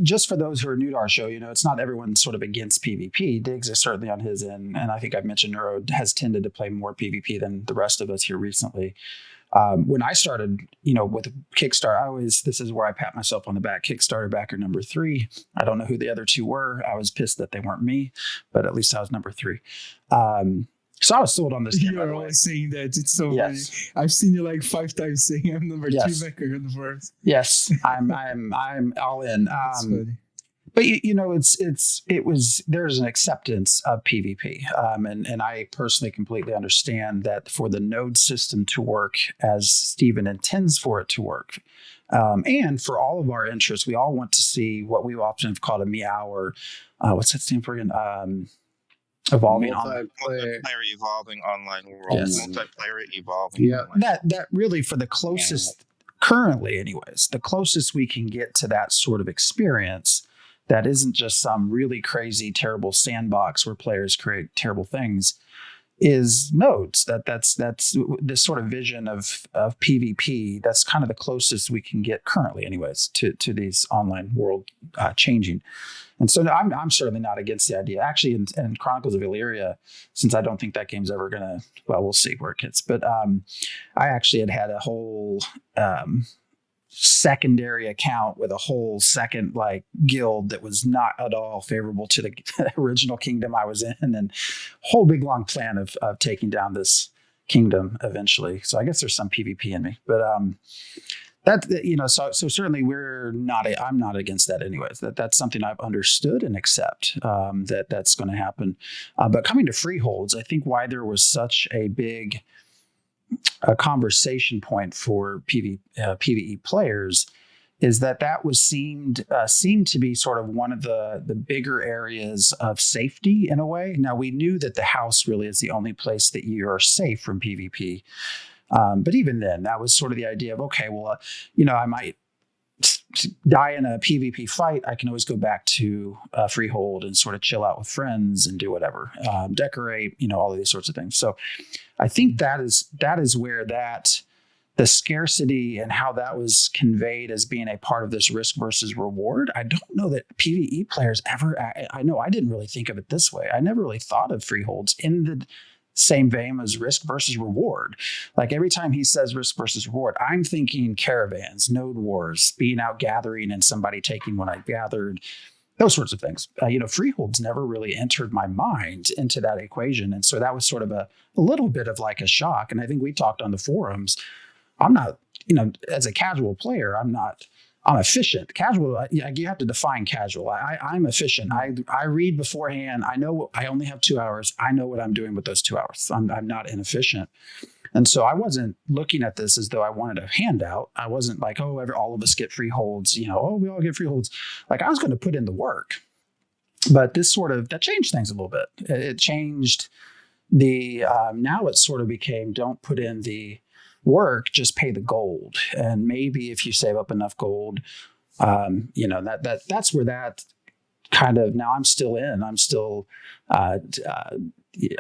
just for those who are new to our show, it's not everyone sort of against PvP. Dygz is certainly on his end, and I think I've mentioned Neuro has tended to play more PvP than the rest of us here recently. When I started, with Kickstarter, this is where I pat myself on the back. Kickstarter backer number 3. I don't know who the other 2 were. I was pissed that they weren't me, but at least I was number 3. So I was sold on this game. You're always saying that. It's so funny. I've seen you like 5 times saying I'm number 2 backer in the first. Yes, I'm all in. That's funny. But there's an acceptance of PvP, and I personally completely understand that for the node system to work as Steven intends for it to work, and for all of our interests, we all want to see what we often have called a meow, or what's that stand for again? Evolving multiplayer evolving online world. Yes. Multiplayer evolving. Yeah, that really for the closest currently, anyways, the closest we can get to that sort of experience. That isn't just some really crazy, terrible sandbox where players create terrible things, is nodes. That's this sort of vision of PvP. That's kind of the closest we can get currently, anyways, to these online world changing. And so I'm certainly not against the idea. Actually, in Chronicles of Illyria, since I don't think that game's ever gonna, well, we'll see where it gets. But I actually had a whole secondary account with a whole second like guild that was not at all favorable to the original kingdom I was in, and whole big long plan of taking down this kingdom eventually. So I guess there's some PvP in me, but so certainly I'm not against that anyways. That's something I've understood and accept that's going to happen. But coming to freeholds, I think why there was such a big conversation point for PvE players is that was seemed to be sort of one of the bigger areas of safety in a way. Now, we knew that the house really is the only place that you are safe from PvP. But even then, that was sort of the idea of, okay, well, I might die in a PvP fight. I can always go back to Freehold and sort of chill out with friends and do whatever, decorate, all of these sorts of things. So I think that is where the scarcity and how that was conveyed as being a part of this risk versus reward. I don't know that PvE players ever, I know I didn't really think of it this way. I never really thought of freeholds in the same vein as risk versus reward. Like every time he says risk versus reward, I'm thinking caravans, node wars, being out gathering and somebody taking what I gathered, those sorts of things. Freeholds never really entered my mind into that equation. And so that was sort of a little bit of like a shock. And I think we talked on the forums. I'm not, as a casual player, I'm efficient. Casual, you have to define casual. I'm efficient. I read beforehand. I know I only have 2 hours. I know what I'm doing with those 2 hours. I'm not inefficient. And so I wasn't looking at this as though I wanted a handout. I wasn't like, all of us get freeholds, we all get freeholds. Like I was going to put in the work. But this that changed things a little bit. It changed now it sort of became, don't put in the work, just pay the gold. And maybe if you save up enough gold, that's where that kind of, now I'm still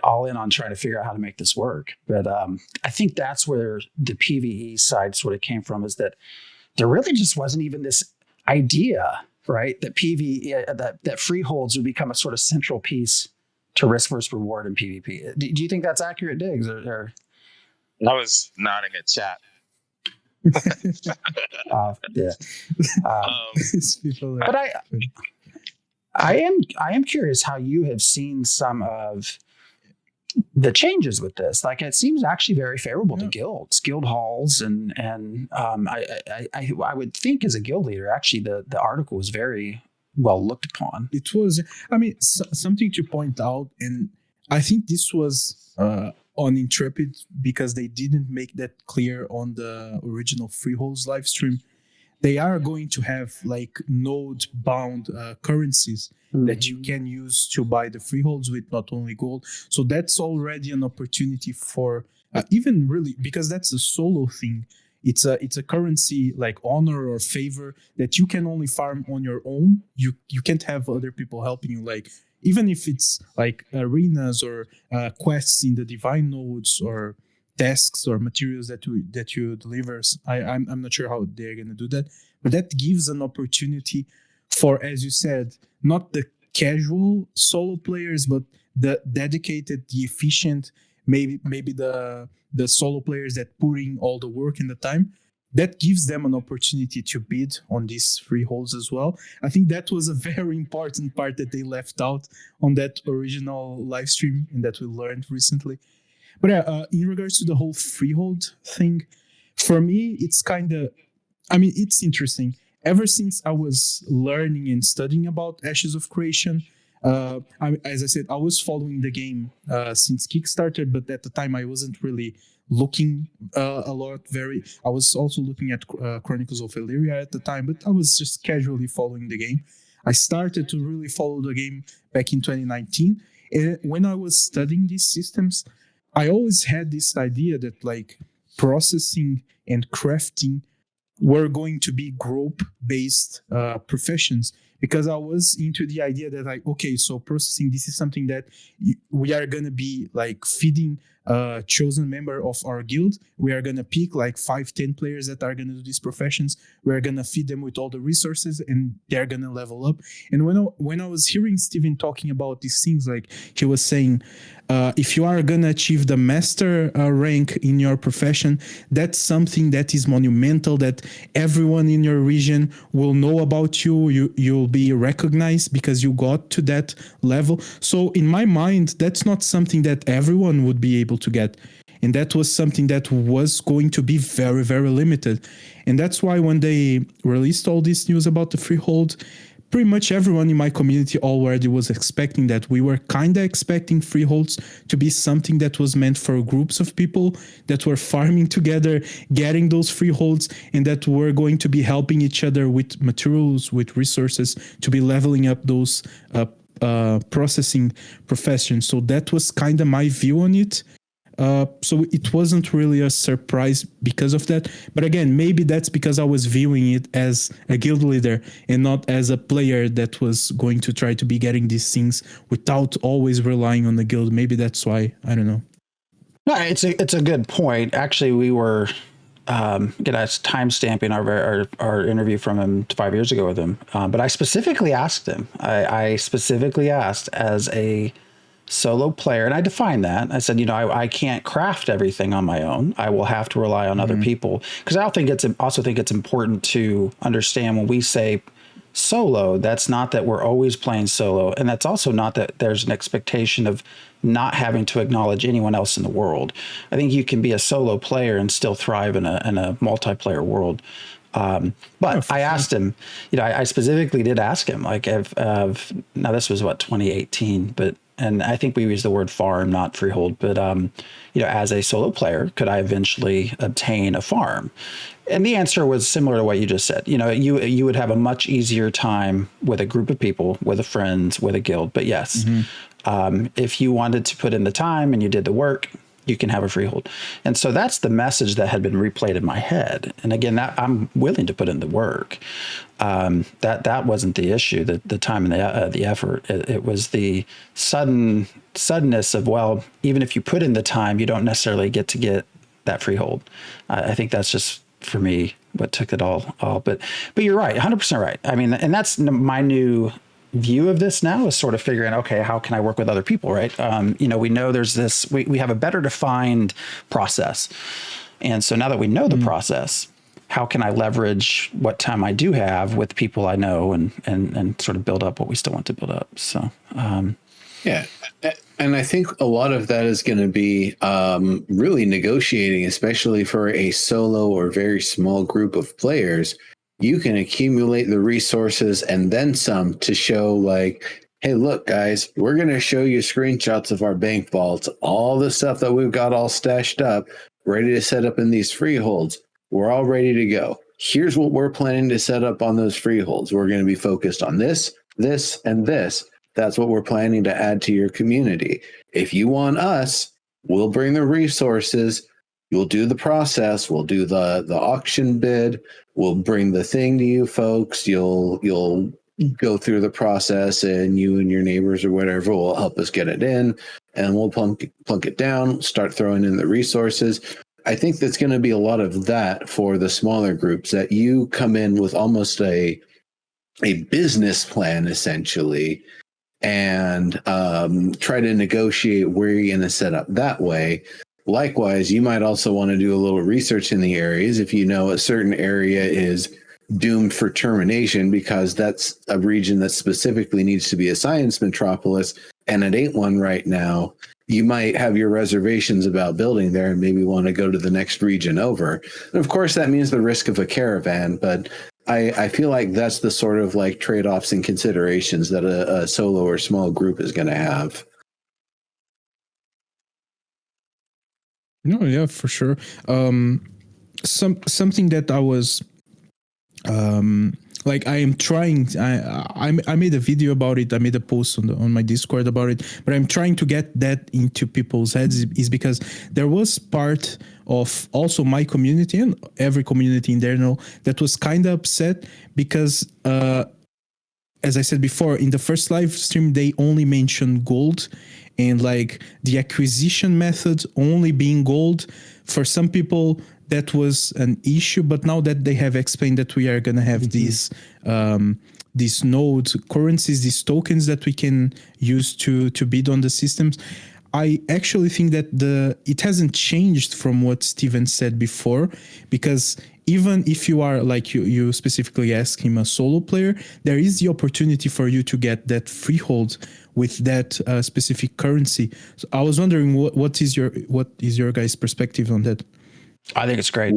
all in on trying to figure out how to make this work. But I think that's where the PvE side sort of came from, is that there really just wasn't even this idea, right? That that freeholds would become a sort of central piece to risk versus reward in PvP. Do you think that's accurate, Dygz? Or I was nodding at chat. Yeah. But I am curious how you have seen some of the changes with this. Like it seems actually very favorable to guilds, guild halls, and I would think as a guild leader, actually the article was very well looked upon. It was, something to point out, and I think this was on Intrepid because they didn't make that clear on the original Freeholds live stream. They are going to have like node bound currencies that you can use to buy the freeholds with not only gold. So that's already an opportunity for even really, because that's a solo thing. It's a currency like honor or favor that you can only farm on your own. You can't have other people helping you, like even if it's like arenas or quests in the divine nodes or tasks or materials that you deliver. I'm not sure how they're going to do that, but that gives an opportunity for, as you said, not the casual solo players, but the dedicated, the efficient, maybe the solo players that put in all the work and the time. That gives them an opportunity to bid on these freeholds as well. I think that was a very important part that they left out on that original live stream and that we learned recently. But in regards to the whole freehold thing, for me, it's it's interesting. Ever since I was learning and studying about Ashes of Creation, as I said, I was following the game since Kickstarter, but at the time I wasn't really looking a lot. I was also looking at Chronicles of Illyria at the time, but I was just casually following the game. I started to really follow the game back in 2019. And when I was studying these systems, I always had this idea that like processing and crafting were going to be group-based professions, because I was into the idea that like, okay, so processing, this is something that we are gonna be like feeding a chosen member of our guild. We are gonna pick like 5-10 players that are gonna do these professions. We're gonna feed them with all the resources, and they're gonna level up. And when I was hearing Steven talking about these things, like he was saying, if you are gonna achieve the master rank in your profession, that's something that is monumental, that everyone in your region will know about you. You'll be recognized because you got to that level. So in my mind, that's not something that everyone would be able to get. And that was something that was going to be very, very limited. And that's why when they released all this news about the freehold, pretty much everyone in my community already was expecting that. We were kind of expecting freeholds to be something that was meant for groups of people that were farming together, getting those freeholds, and that were going to be helping each other with materials, with resources, to be leveling up those processing professions. So that was kind of my view on it. So it wasn't really a surprise because of that. But again, maybe that's because I was viewing it as a guild leader and not as a player that was going to try to be getting these things without always relying on the guild. Maybe that's why. I don't know. No, it's a good point. Actually, we were time stamping our interview from him 5 years ago with him. But I specifically asked him. I specifically asked, as a solo player, and I defined that. I said, I can't craft everything on my own. I will have to rely on other people, because I also think it's important to understand when we say solo, that's not that we're always playing solo, and that's also not that there's an expectation of not having to acknowledge anyone else in the world. I think you can be a solo player and still thrive in a multiplayer world. But I asked him, I specifically did ask him, like, now this was 2018, and I think we used the word farm, not freehold, but, as a solo player, could I eventually obtain a farm? And the answer was similar to what you just said. You would have a much easier time with a group of people, with a friends, with a guild. But yes, if you wanted to put in the time and you did the work, you can have a freehold. And so that's the message that had been replayed in my head. And again, that I'm willing to put in the work. That wasn't the issue, the time and the effort. It was the suddenness of, well, even if you put in the time, you don't necessarily get that freehold. I think that's just, for me, what took it all. But you're right, 100% right. I mean, and that's my new view of this now, is sort of figuring, okay, how can I work with other people, right? We know there's this, we have a better defined process. And so now that we know the process, how can I leverage what time I do have with people I know and sort of build up what we still want to build up? So, yeah. And I think a lot of that is going to be really negotiating, especially for a solo or very small group of players. You can accumulate the resources and then some to show, like, hey, look, guys, we're going to show you screenshots of our bank vaults, all the stuff that we've got all stashed up, ready to set up in these freeholds. We're all ready to go. Here's what we're planning to set up on those freeholds. We're going to be focused on this, this, and this. That's what we're planning to add to your community. If you want us, we'll bring the resources. You'll do the process. We'll do the auction bid. We'll bring the thing to you folks. You'll go through the process, and you and your neighbors or whatever will help us get it in, and we'll plunk it down, start throwing in the resources. I think that's going to be a lot of that for the smaller groups, that you come in with almost a business plan, essentially, and try to negotiate where you're going to set up that way. Likewise, you might also want to do a little research in the areas. If you know a certain area is doomed for termination because that's a region that specifically needs to be a science metropolis, and it ain't one right now, you might have your reservations about building there and maybe want to go to the next region over. And of course, that means the risk of a caravan, but I feel like that's the sort of like trade-offs and considerations that a solo or small group is going to have. No, yeah, for sure. Something that I was like, I am trying. I made a video about it. I made a post on my Discord about it. But I'm trying to get that into people's heads, is because there was part of also my community and every community in there, that was kind of upset because as I said before, in the first live stream, they only mentioned gold and like the acquisition method only being gold. For some people, that was an issue, but now that they have explained that we are going to have these nodes, currencies, these tokens that we can use to bid on the systems, I actually think that it hasn't changed from what Steven said before, because even if you are, like you specifically asked him, a solo player, there is the opportunity for you to get that freehold with that specific currency. So I was wondering what is your guys' perspective on that? I think it's great.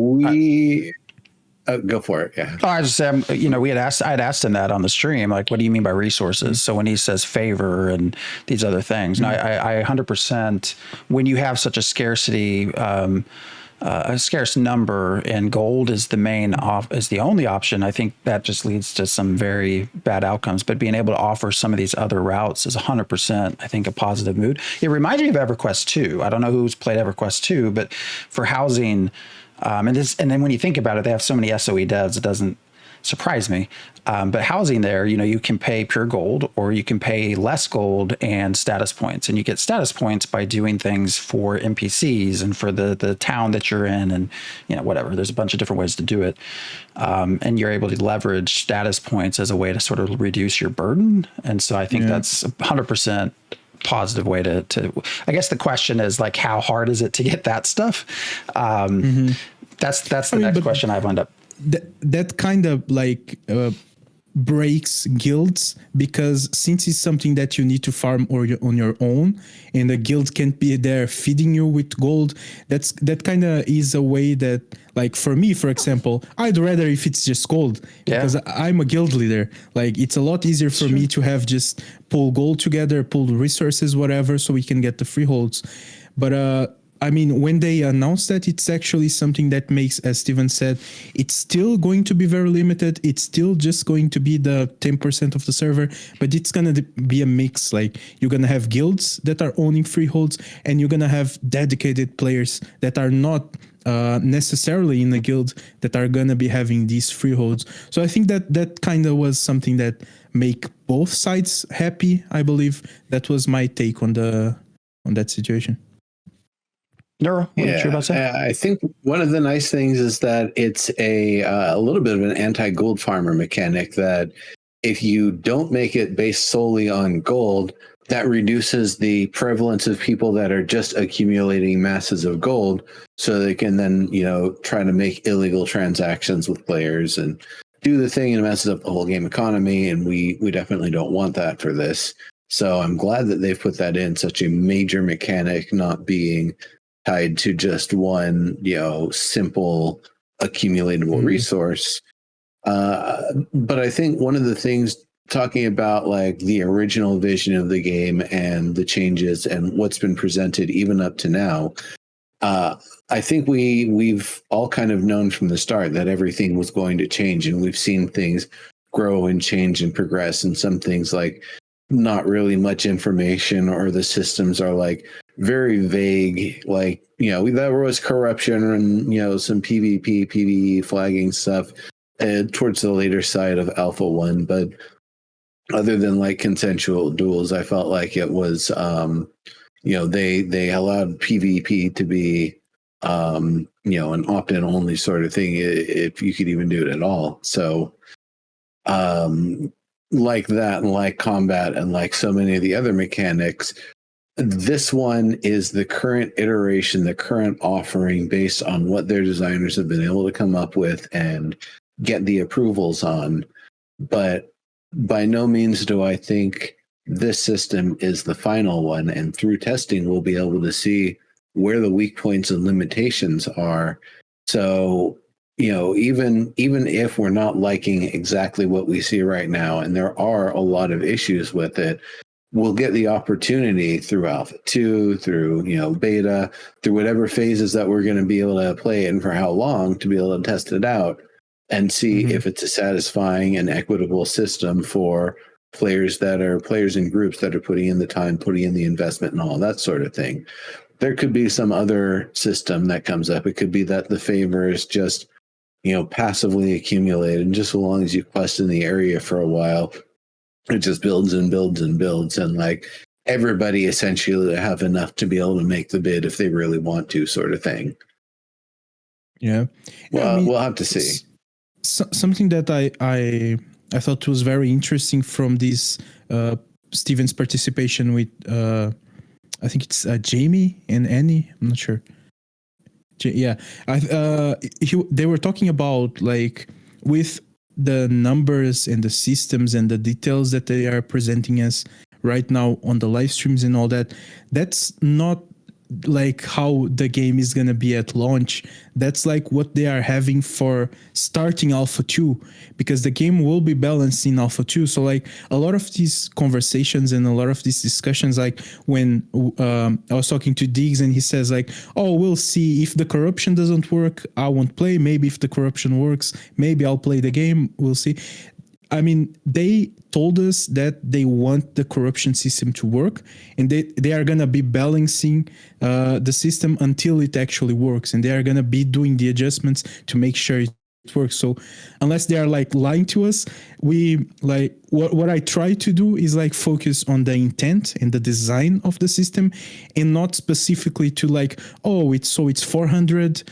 Go for it. Yeah. I just said, I had asked him that on the stream, like, what do you mean by resources? So when he says favor and these other things, and I 100%, when you have such a scarcity, a scarce number, and gold is the only option, I think that just leads to some very bad outcomes. But being able to offer some of these other routes is 100%, I think, a positive mood. It reminds me of EverQuest 2. I don't know who's played EverQuest 2, but for housing, and then when you think about it, they have so many SOE devs, it doesn't surprise me. But housing there, you can pay pure gold, or you can pay less gold and status points. And you get status points by doing things for NPCs and for the town that you're in, and whatever. There's a bunch of different ways to do it. And you're able to leverage status points as a way to sort of reduce your burden. And so I think that's 100% positive way to I guess the question is, like, how hard is it to get that stuff? That's the next question I've wound up. That kind of like breaks guilds, because since it's something that you need to farm on your own, and the guild can't be there feeding you with gold, that kind of is a way that, like, for me, for example, I'd rather if it's just gold, because I'm a guild leader. Like, it's a lot easier for me to have just pull gold together, pull resources, whatever, so we can get the freeholds. But I mean, when they announced that, it's actually something that makes, as Steven said, it's still going to be very limited. It's still just going to be the 10% of the server, but it's going to be a mix. Like, you're going to have guilds that are owning freeholds, and you're going to have dedicated players that are not necessarily in a guild that are going to be having these freeholds. So I think that kind of was something that make both sides happy. I believe that was my take on that situation. Neuro, what are you about to say? I think one of the nice things is that it's a little bit of an anti-gold farmer mechanic, that if you don't make it based solely on gold, that reduces the prevalence of people that are just accumulating masses of gold, so they can then, try to make illegal transactions with players and do the thing, and messes up the whole game economy. And we definitely don't want that for this. So I'm glad that they've put that in, such a major mechanic, not being tied to just one, simple accumulatable resource. But I think one of the things, talking about like the original vision of the game and the changes and what's been presented even up to now, I think we've all kind of known from the start that everything was going to change, and we've seen things grow and change and progress, and some things like not really much information, or the systems are like very vague. Like, there was corruption and, some PvP, PvE flagging stuff towards the later side of Alpha 1. But other than like consensual duels, I felt like it was, they allowed PvP to be, an opt-in only sort of thing, if you could even do it at all. So, like that, and like combat, and like so many of the other mechanics, this one is the current iteration, the current offering, based on what their designers have been able to come up with and get the approvals on. But by no means do I think this system is the final one, and through testing we'll be able to see where the weak points and limitations are. So, even if we're not liking exactly what we see right now, and there are a lot of issues with it, we'll get the opportunity through Alpha 2, through, beta, through whatever phases that we're going to be able to play it and for how long, to be able to test it out and see if it's a satisfying and equitable system for players in groups that are putting in the time, putting in the investment, and all that sort of thing. There could be some other system that comes up. It could be that the favor is just, passively accumulated, and just so long as you quest in the area for a while, it just builds and builds and builds, and like everybody essentially have enough to be able to make the bid if they really want to, sort of thing. Yeah. Well, I mean, we'll have to see. Something that I thought was very interesting from this Steven's participation with I think it's Jamie and Annie. I'm not sure. Yeah, they were talking about like with the numbers and the systems and the details that they are presenting us right now on the live streams and all that. That's not like how the game is going to be at launch. That's like what they are having for starting Alpha 2, because the game will be balanced in Alpha 2. So like a lot of these conversations and a lot of these discussions, like when I was talking to Dygz and he says like, oh, we'll see if the corruption doesn't work, I won't play. Maybe if the corruption works, maybe I'll play the game. We'll see. I mean, they told us that they want the corruption system to work, and they are going to be balancing the system until it actually works, and they are going to be doing the adjustments to make sure it works. So unless they are like lying to us, we like what I try to do is like focus on the intent and the design of the system, and not specifically to like, oh, it's 400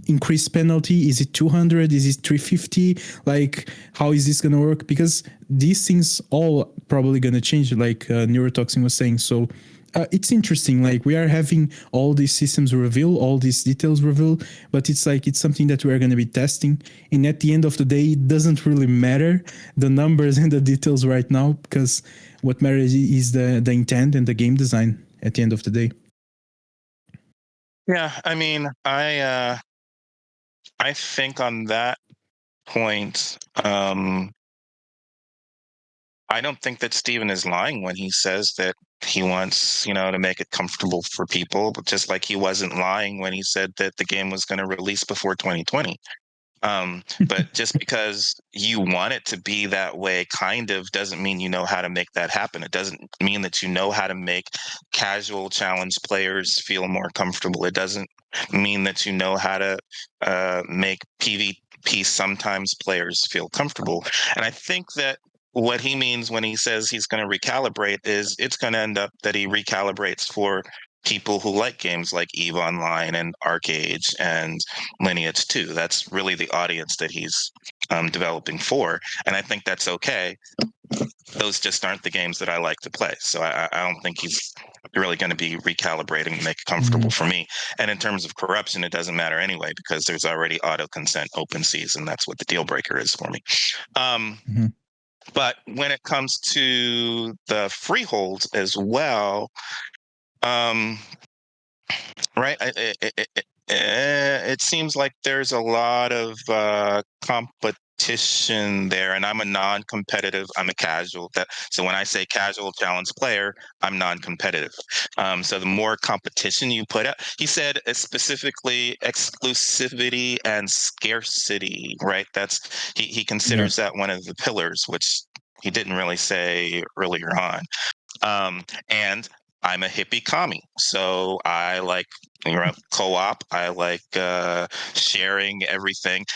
increased penalty, is it 200, is it 350, like how is this going to work? Because these things all probably going to change, like Neurotoxin was saying. So it's interesting, like we are having all these systems reveal, all these details reveal, but it's like it's something that we're going to be testing, and at the end of the day it doesn't really matter the numbers and the details right now, because what matters is the intent and the game design at the end of the day. Yeah, I mean, I think on that point, I don't think that Steven is lying when he says that he wants, to make it comfortable for people, but just like he wasn't lying when he said that the game was going to release before 2020. But just because you want it to be that way kind of doesn't mean you know how to make that happen. It doesn't mean that you know how to make casual challenge players feel more comfortable. It doesn't mean that you know how to make PvP sometimes players feel comfortable. And I think that what he means when he says he's going to recalibrate is it's going to end up that he recalibrates for people who like games like EVE Online and Archeage and Lineage 2. That's really the audience that he's developing for. And I think that's okay. Those just aren't the games that I like to play. So I don't think he's really going to be recalibrating to make it comfortable for me. And in terms of corruption, it doesn't matter anyway, because there's already auto consent open season. That's what the deal breaker is for me. But when it comes to the freeholds as well, right, it seems like there's a lot of competition there, and I'm a non-competitive. I'm a casual. So when I say casual challenge player, I'm non-competitive. So the more competition you put out, he said specifically exclusivity and scarcity, right? He considers that one of the pillars, which he didn't really say earlier on. And I'm a hippie commie, so I like co-op. I like sharing everything.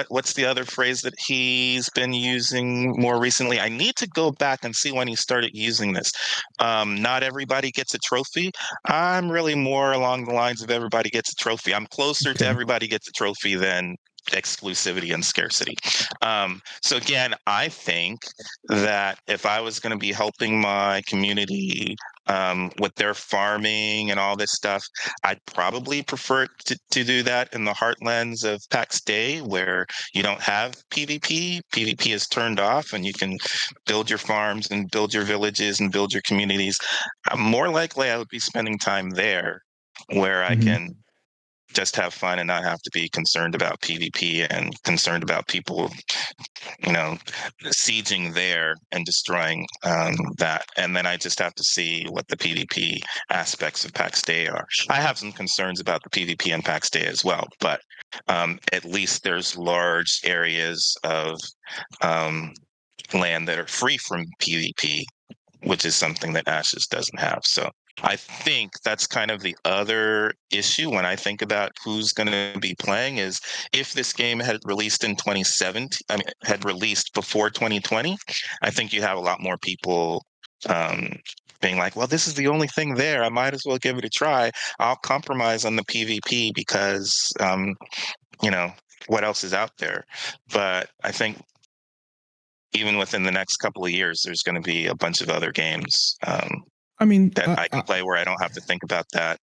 What's the other phrase that he's been using more recently? I need to go back and see when he started using this. Not everybody gets a trophy. I'm really more along the lines of everybody gets a trophy. I'm closer to everybody gets a trophy than exclusivity and scarcity. So again, I think that if I was going to be helping my community with their farming and all this stuff, I'd probably prefer to do that in the heartlands of PAX Day, where you don't have PvP. PvP is turned off, and you can build your farms and build your villages and build your communities. More likely, I would be spending time there, where I can just have fun and not have to be concerned about PvP and concerned about people, sieging there and destroying that. And then I just have to see what the PvP aspects of PAX Day are. I have some concerns about the PvP and PAX Day as well, but at least there's large areas of land that are free from PvP, which is something that Ashes doesn't have. So I think that's kind of the other issue when I think about who's going to be playing is if this game had released in 2017, I mean, had released before 2020, I think you have a lot more people being like, well, this is the only thing there. I might as well give it a try. I'll compromise on the PvP because, you know, what else is out there? But I think even within the next couple of years, there's going to be a bunch of other games I mean, that I can play where I don't have to think about that.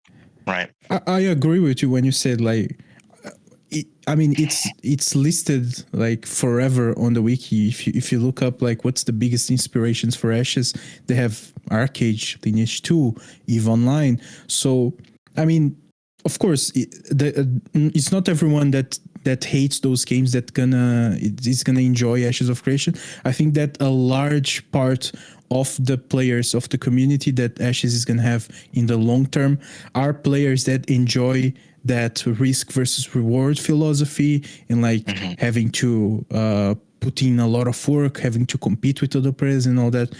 Right. I agree with you when you said like, I mean, it's listed like forever on the wiki. If you look up like what's the biggest inspirations for Ashes, they have Archeage, Lineage 2, EVE Online. So, I mean, of course, it's not everyone that hates those games is gonna enjoy Ashes of Creation. I think that a large part of the players of the community that Ashes is gonna have in the long term are players that enjoy that risk versus reward philosophy and like having to put in a lot of work, having to compete with other players and all that.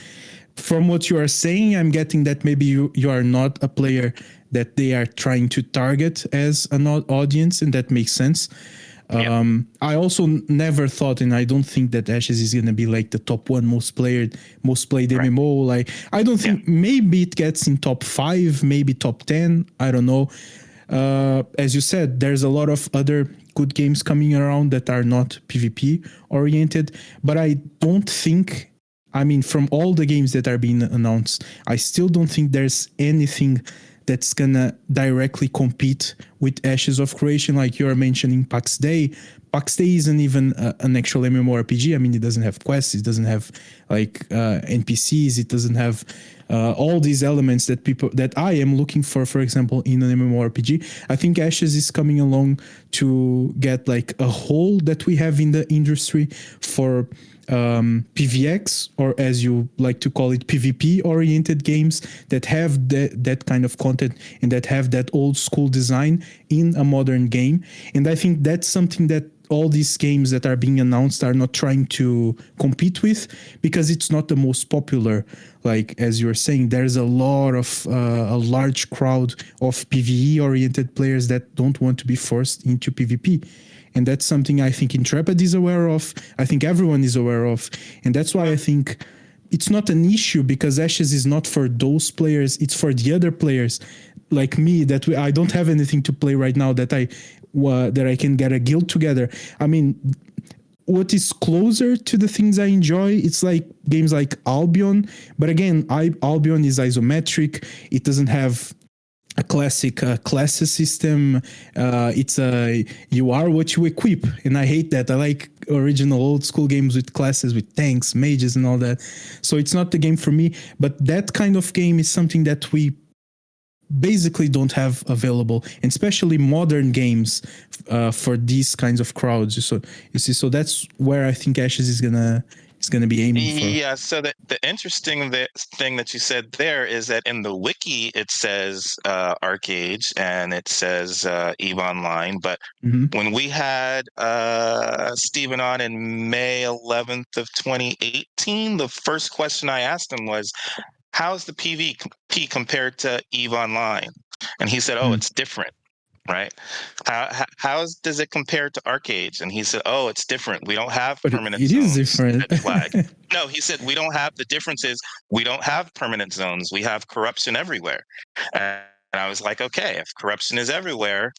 From what you are saying, I'm getting that maybe you are not a player that they are trying to target as an audience, and that makes sense. I also never thought, and I don't think that Ashes is going to be like the top one most played MMO. Like, I don't think, maybe it gets in top 5, maybe top 10. I don't know. As you said, there's a lot of other good games coming around that are not PvP oriented, but I don't think, I mean, from all the games that are being announced, I still don't think there's anything that's gonna directly compete with Ashes of Creation. Like you're mentioning Pax Day. Pax Day isn't even an actual MMORPG. I mean, it doesn't have quests, it doesn't have like NPCs, it doesn't have all these elements that I am looking for example, in an MMORPG. I think Ashes is coming along to get like a hole that we have in the industry for PVX, or as you like to call it, PvP oriented games that have that kind of content and that have that old school design in a modern game. And I think that's something that all these games that are being announced are not trying to compete with, because it's not the most popular. Like, as you're saying, there's a lot of a large crowd of PvE oriented players that don't want to be forced into PvP. And that's something I think Intrepid is aware of. I think everyone is aware of. And that's why I think it's not an issue, because Ashes is not for those players. It's for the other players like me that I don't have anything to play right now that I can get a guild together. I mean, what is closer to the things I enjoy, it's like games like Albion. But again, Albion is isometric. It doesn't have a classic classes system. It's you are what you equip, and I hate that. I like original old school games with classes, with tanks, mages, and all that. So it's not the game for me. But that kind of game is something that we basically don't have available, and especially modern games for these kinds of crowds. So you see, so that's where I think Ashes is gonna be aiming for. Yeah, so the interesting thing that you said there is that in the wiki it says Archeage and it says EVE Online, but when we had Stephen on in May 11th of 2018, the first question I asked him was, how's the PvP compared to EVE Online? And he said, oh, it's different. Right? How does it compare to Archeage? And he said, "Oh, it's different. We don't have permanent zones." It is different. Flag. No, he said we don't have. The difference is we don't have permanent zones. We have corruption everywhere. And I was like, okay, if corruption is everywhere,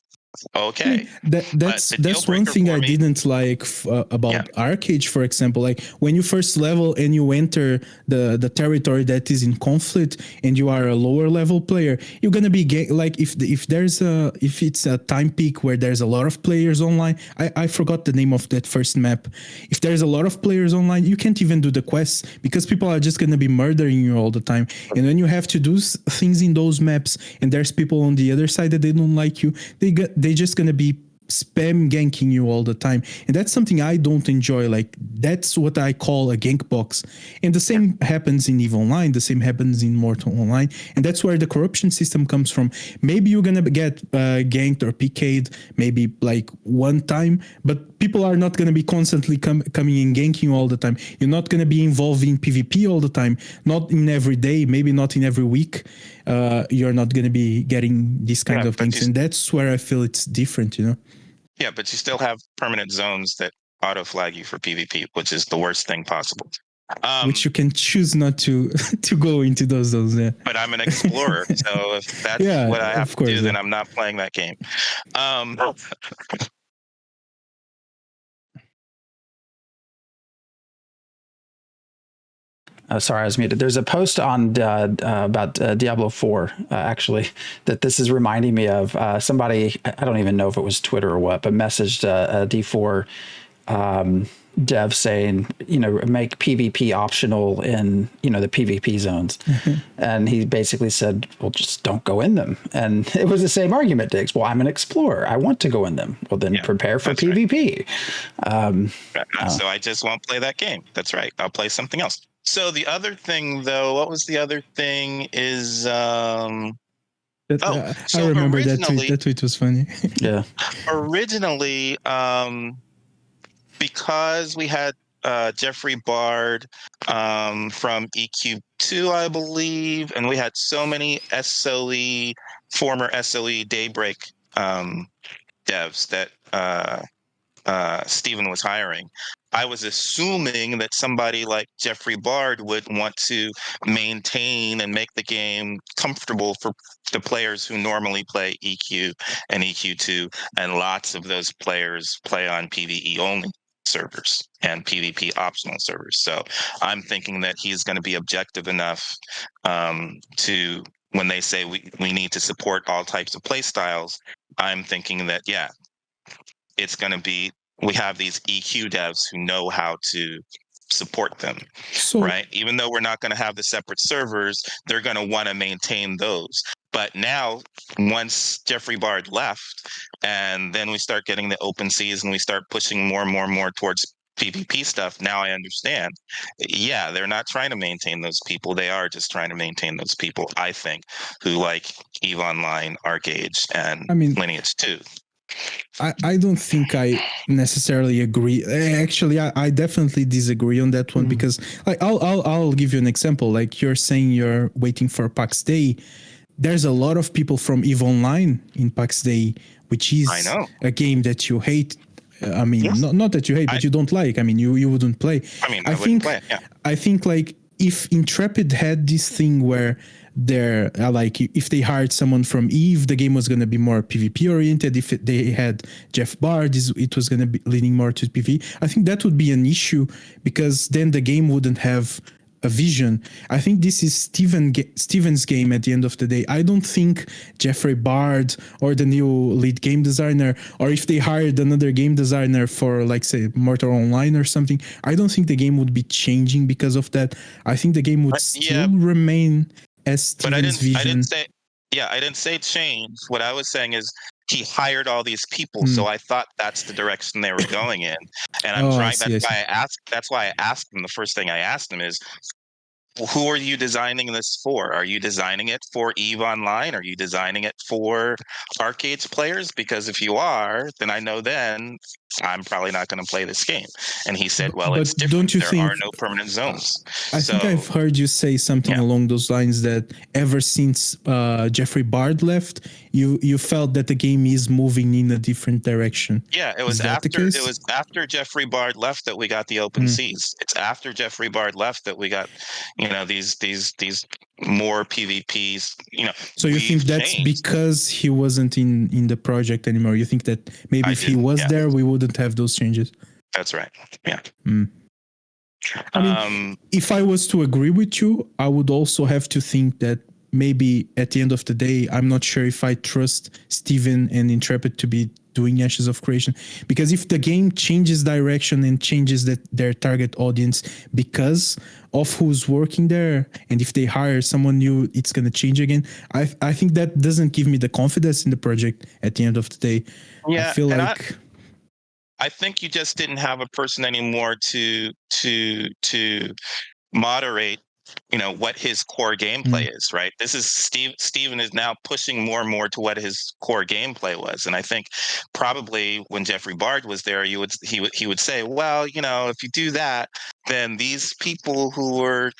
okay. That's one thing I didn't like about Archeage, for example. Like when you first level and you enter the territory that is in conflict and you are a lower level player, you're gonna be like if it's a time peak where there's a lot of players online. I forgot the name of that first map. If there's a lot of players online, you can't even do the quests because people are just gonna be murdering you all the time. And when you have to do things in those maps and there's people on the other side that they don't like you, they're just going to be spam ganking you all the time. And that's something I don't enjoy. Like, that's what I call a gank box. And the same happens in EVE Online. The same happens in Mortal Online. And that's where the corruption system comes from. Maybe you're going to get ganked or PK'd maybe like one time, but people are not going to be constantly coming and ganking you all the time. You're not going to be involved in PvP all the time. Not in every day, maybe not in every week. you're not going to be getting these kind Yeah, of but things, and that's where I feel it's different, you know. Yeah, but you still have permanent zones that auto flag you for PvP, which is the worst thing possible. Which you can choose not to to go into those zones. Yeah. But I'm an explorer, so if that's Yeah, what I have of course, to do, then yeah. I'm not playing that game. Sorry, I was muted. There's a post on about Diablo 4, actually, that this is reminding me of. Somebody, I don't even know if it was Twitter or what, but messaged a D4 dev saying, make PvP optional in, the PvP zones. And he basically said, well, just don't go in them. And it was the same argument, Dygz. Well, I'm an explorer. I want to go in them. Well, then prepare for PvP. Right. So I just won't play that game. That's right. I'll play something else. So the other thing, though, what was the other thing is... I remember that tweet. That tweet was funny. Yeah. Originally, because we had Jeffrey Bard from EQ2, I believe, and we had so many former SOE Daybreak devs that Steven was hiring, I was assuming that somebody like Jeffrey Bard would want to maintain and make the game comfortable for the players who normally play EQ and EQ2, and lots of those players play on PvE only servers and PvP optional servers. So I'm thinking that he's going to be objective enough to, when they say we need to support all types of play styles, I'm thinking that, it's going to be, we have these EQ devs who know how to support them, right? Even though we're not going to have the separate servers, they're going to want to maintain those. But now, once Jeffrey Bard left, and then we start getting the open seas and we start pushing more and more towards PvP stuff, now I understand. Yeah, they're not trying to maintain those people. They are just trying to maintain those people, I think, who like EVE Online, Archeage, and Lineage 2. I don't think I necessarily agree. Actually, I definitely disagree on that one because, like, I'll give you an example. Like, you're saying you're waiting for PAX Day. There's a lot of people from EVE Online in PAX Day, which is a game that you hate. Not that you hate, but you don't like. You wouldn't play. I wouldn't play it, yeah. I think, like, if Intrepid had this thing where they're like, if they hired someone from EVE, the game was going to be more PvP oriented. If they had Jeff Bard, it was going to be leaning more to PvP. I think that would be an issue because then the game wouldn't have a vision. I think this is Steven's game at the end of the day. I don't think Jeffrey Bard or the new lead game designer, or if they hired another game designer for, like, say, Mortal Online or something, I don't think the game would be changing because of that. I think the game would still remain as Steven's vision. I didn't say change. What I was saying is he hired all these people, so I thought that's the direction they were going in. And I'm trying. That's why I asked him. The first thing I asked him is, who are you designing this for? Are you designing it for EVE Online? Are you designing it for Archeage players? Because if you are, then I know then I'm probably not going to play this game. And he said, well, it's different. There are no permanent zones. I think I've heard you say something along those lines, that ever since Jeffrey Bard left, you felt that the game is moving in a different direction. Yeah, it was after Jeffrey Bard left that we got the open seas. It's after Jeffrey Bard left that we got, these more PvPs. So you think that's because he wasn't in the project anymore? You think that maybe if he was there, we wouldn't have those changes? That's right. Yeah. If I was to agree with you, I would also have to think that maybe at the end of the day, I'm not sure if I trust Steven and Intrepid to be doing Ashes of Creation, because if the game changes direction and changes their target audience because of who's working there, and if they hire someone new, it's going to change again. I think that doesn't give me the confidence in the project at the end of the day. Yeah, I feel like I think you just didn't have a person anymore to moderate what his core gameplay is, right? This is Steven is now pushing more and more to what his core gameplay was. And I think probably when Jeffrey Bard was there, he would say, well, if you do that, then these people who were,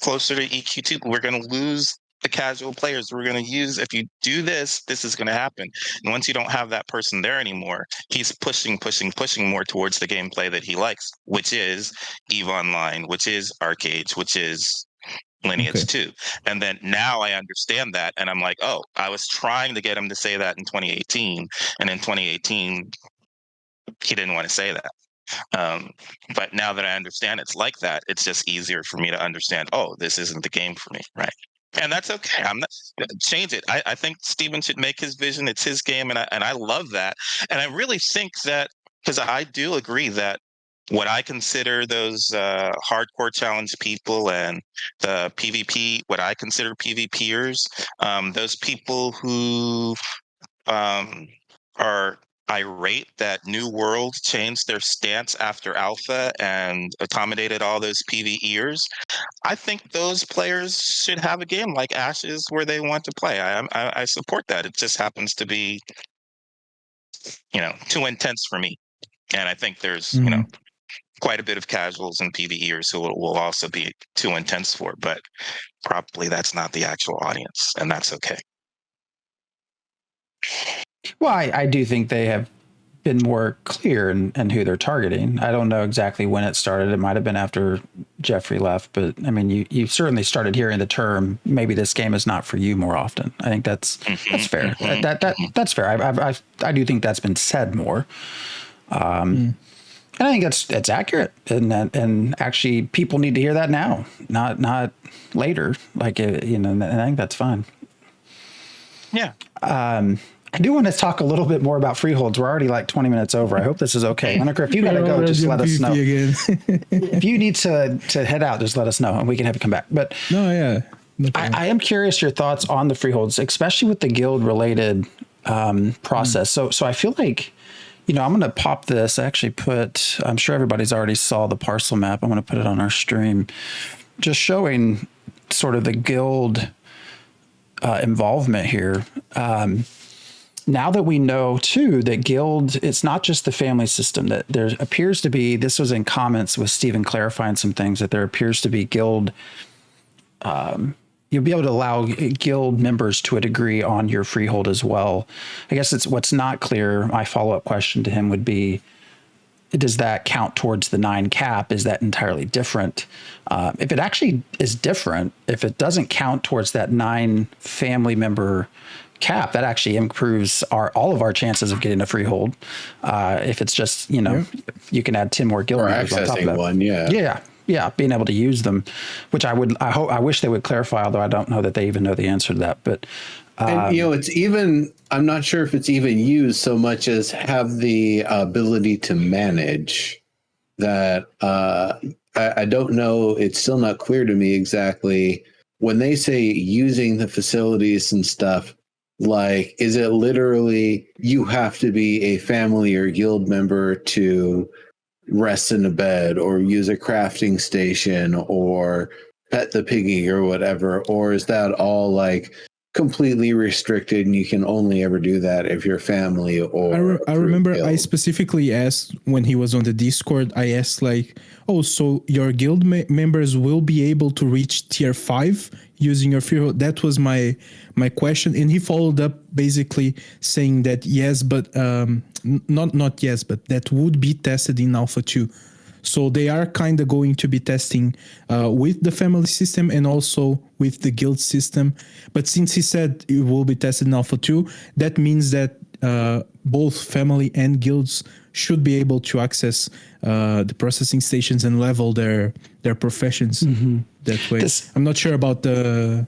closer to EQ2, we're going to lose the casual players. We're going to use, if you do this, this is going to happen. And once you don't have that person there anymore, he's pushing more towards the gameplay that he likes, which is EVE Online, which is Archeage, which is Lineage 2. And then now I understand that. And I'm like, oh, I was trying to get him to say that in 2018. And in 2018, he didn't want to say that. But now that I understand it's like that, it's just easier for me to understand, oh, this isn't the game for me, right? And that's okay. I'm not change it. I think Steven should make his vision. It's his game, and I love that. And I really think that, because I do agree that what I consider those hardcore challenge people and the PvP, what I consider PvPers, those people who are irate that New World changed their stance after Alpha and accommodated all those PvEers. I think those players should have a game like Ashes where they want to play. I support that. It just happens to be, too intense for me. And I think there's, quite a bit of casuals and PvEers who will also be too intense for, but probably that's not the actual audience, and that's okay. Well, I do think they have been more clear in who they're targeting. I don't know exactly when it started. It might have been after Jeffrey left, but I mean, you certainly started hearing the term, maybe this game is not for you, more often. I think that's fair. That's fair. I do think that's been said more. And I think it's accurate, and actually people need to hear that now, not later. Like, and I think that's fine. Yeah. I do want to talk a little bit more about freeholds. We're already like 20 minutes over. I hope this is okay. Liniker, if you got to go, just let us know. If you need to head out, just let us know and we can have you come back. But no, yeah. No, I am curious your thoughts on the freeholds, especially with the guild related process. So I feel like, I'm going to pop this. I actually I'm sure everybody's already saw the parcel map. I'm going to put it on our stream, just showing sort of the guild involvement here. Now that we know too that guild, it's not just the family system, that there appears to be, this was in comments with Steven clarifying some things, that there appears to be guild, you'll be able to allow guild members to a degree on your freehold as well. I guess it's what's not clear. My follow-up question to him would be, does that count towards the 9 cap? Is that entirely different? If it actually is different, if it doesn't count towards that 9 family member cap, that actually improves all of our chances of getting a freehold. If it's just, you can add 10 more guild members on top of that. One, yeah, being able to use them, which I wish they would clarify, although I don't know that they even know the answer to that. But and it's even, I'm not sure if it's even used so much as have the ability to manage that. I don't know. It's still not clear to me exactly when they say using the facilities and stuff. Like, is it literally you have to be a family or guild member to rest in a bed or use a crafting station or pet the piggy or whatever? Or is that all like completely restricted and you can only ever do that if you're family or I remember I specifically asked when he was on the Discord, I asked like, oh, so your guild members will be able to reach tier 5 using your freehold? That was my question, and he followed up basically saying that yes, but not yes, but that would be tested in Alpha 2. So they are kind of going to be testing with the family system and also with the guild system. But since he said it will be tested in Alpha 2, that means that both family and guilds should be able to access the processing stations and level their professions that way. I'm not sure about the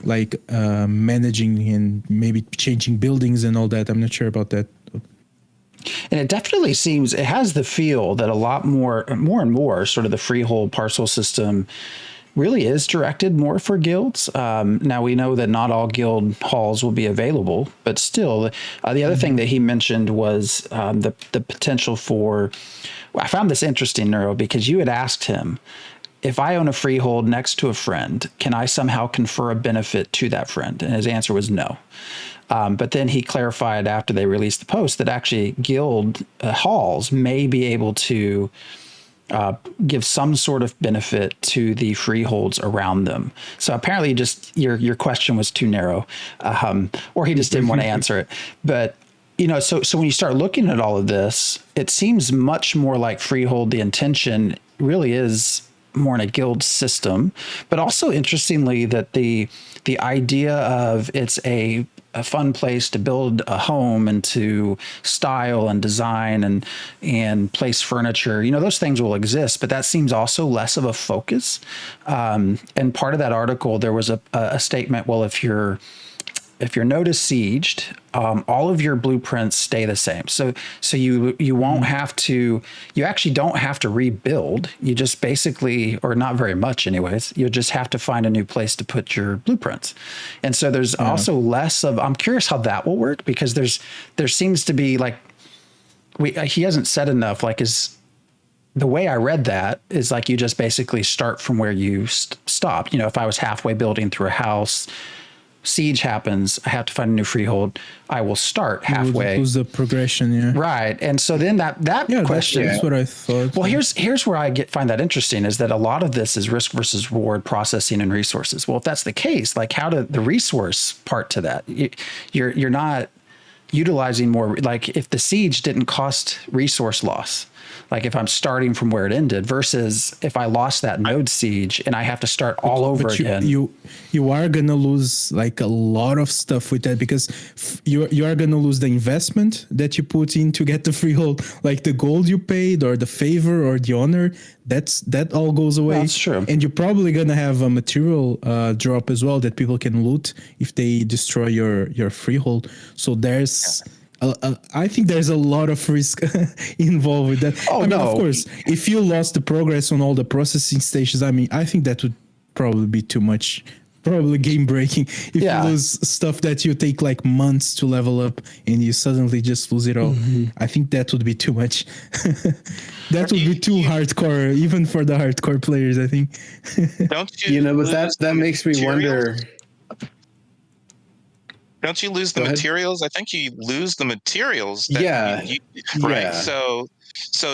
managing and maybe changing buildings and all that. I'm not sure about that. And it definitely seems, it has the feel that a lot more and more sort of the freehold parcel system really is directed more for guilds. Now we know that not all guild halls will be available, but still the other thing that he mentioned was the potential for, I found this interesting, Neuro, because you had asked him, if I own a freehold next to a friend, can I somehow confer a benefit to that friend? And his answer was no. But then he clarified after they released the post that actually guild halls may be able to give some sort of benefit to the freeholds around them. So apparently, just your question was too narrow, or he just didn't want to answer it. But so when you start looking at all of this, it seems much more like freehold. The intention really is more in a guild system, but also interestingly that the idea of it's a fun place to build a home and to style and design and place furniture, those things will exist, but that seems also less of a focus. And part of that article, there was a statement, well, if your node is sieged, all of your blueprints stay the same. So you won't have to, you actually don't have to rebuild. You just basically, or not very much anyways, you just have to find a new place to put your blueprints. And so there's also less of, I'm curious how that will work, because there seems to be like, he hasn't said enough, the way I read that is like you just basically start from where you stopped. If I was halfway building through a house, siege happens, I have to find a new freehold, I will start halfway. Who's the progression, yeah. Right. And so then that question. That's what I thought. Well, here's where I find that interesting, is that a lot of this is risk versus reward processing and resources. Well, if that's the case, like how do the resource part to that? You're not utilizing more, like if the siege didn't cost resource loss, like if I'm starting from where it ended versus if I lost that node siege and I have to start all over again. You are going to lose like a lot of stuff with that, because you are going to lose the investment that you put in to get the freehold, like the gold you paid or the favor or the honor, that all goes away. That's true. And you're probably going to have a material drop as well that people can loot if they destroy your freehold. So there's... I think there's a lot of risk involved with that. Oh, no. Of course, if you lost the progress on all the processing stations, I think that would probably be too much, probably game breaking. If you lose stuff that you take like months to level up and you suddenly just lose it all, I think that would be too much. That would be too hardcore, even for the hardcore players, I think. Don't you? But that makes me wonder. Don't you lose the materials? I think you lose the materials. Right. So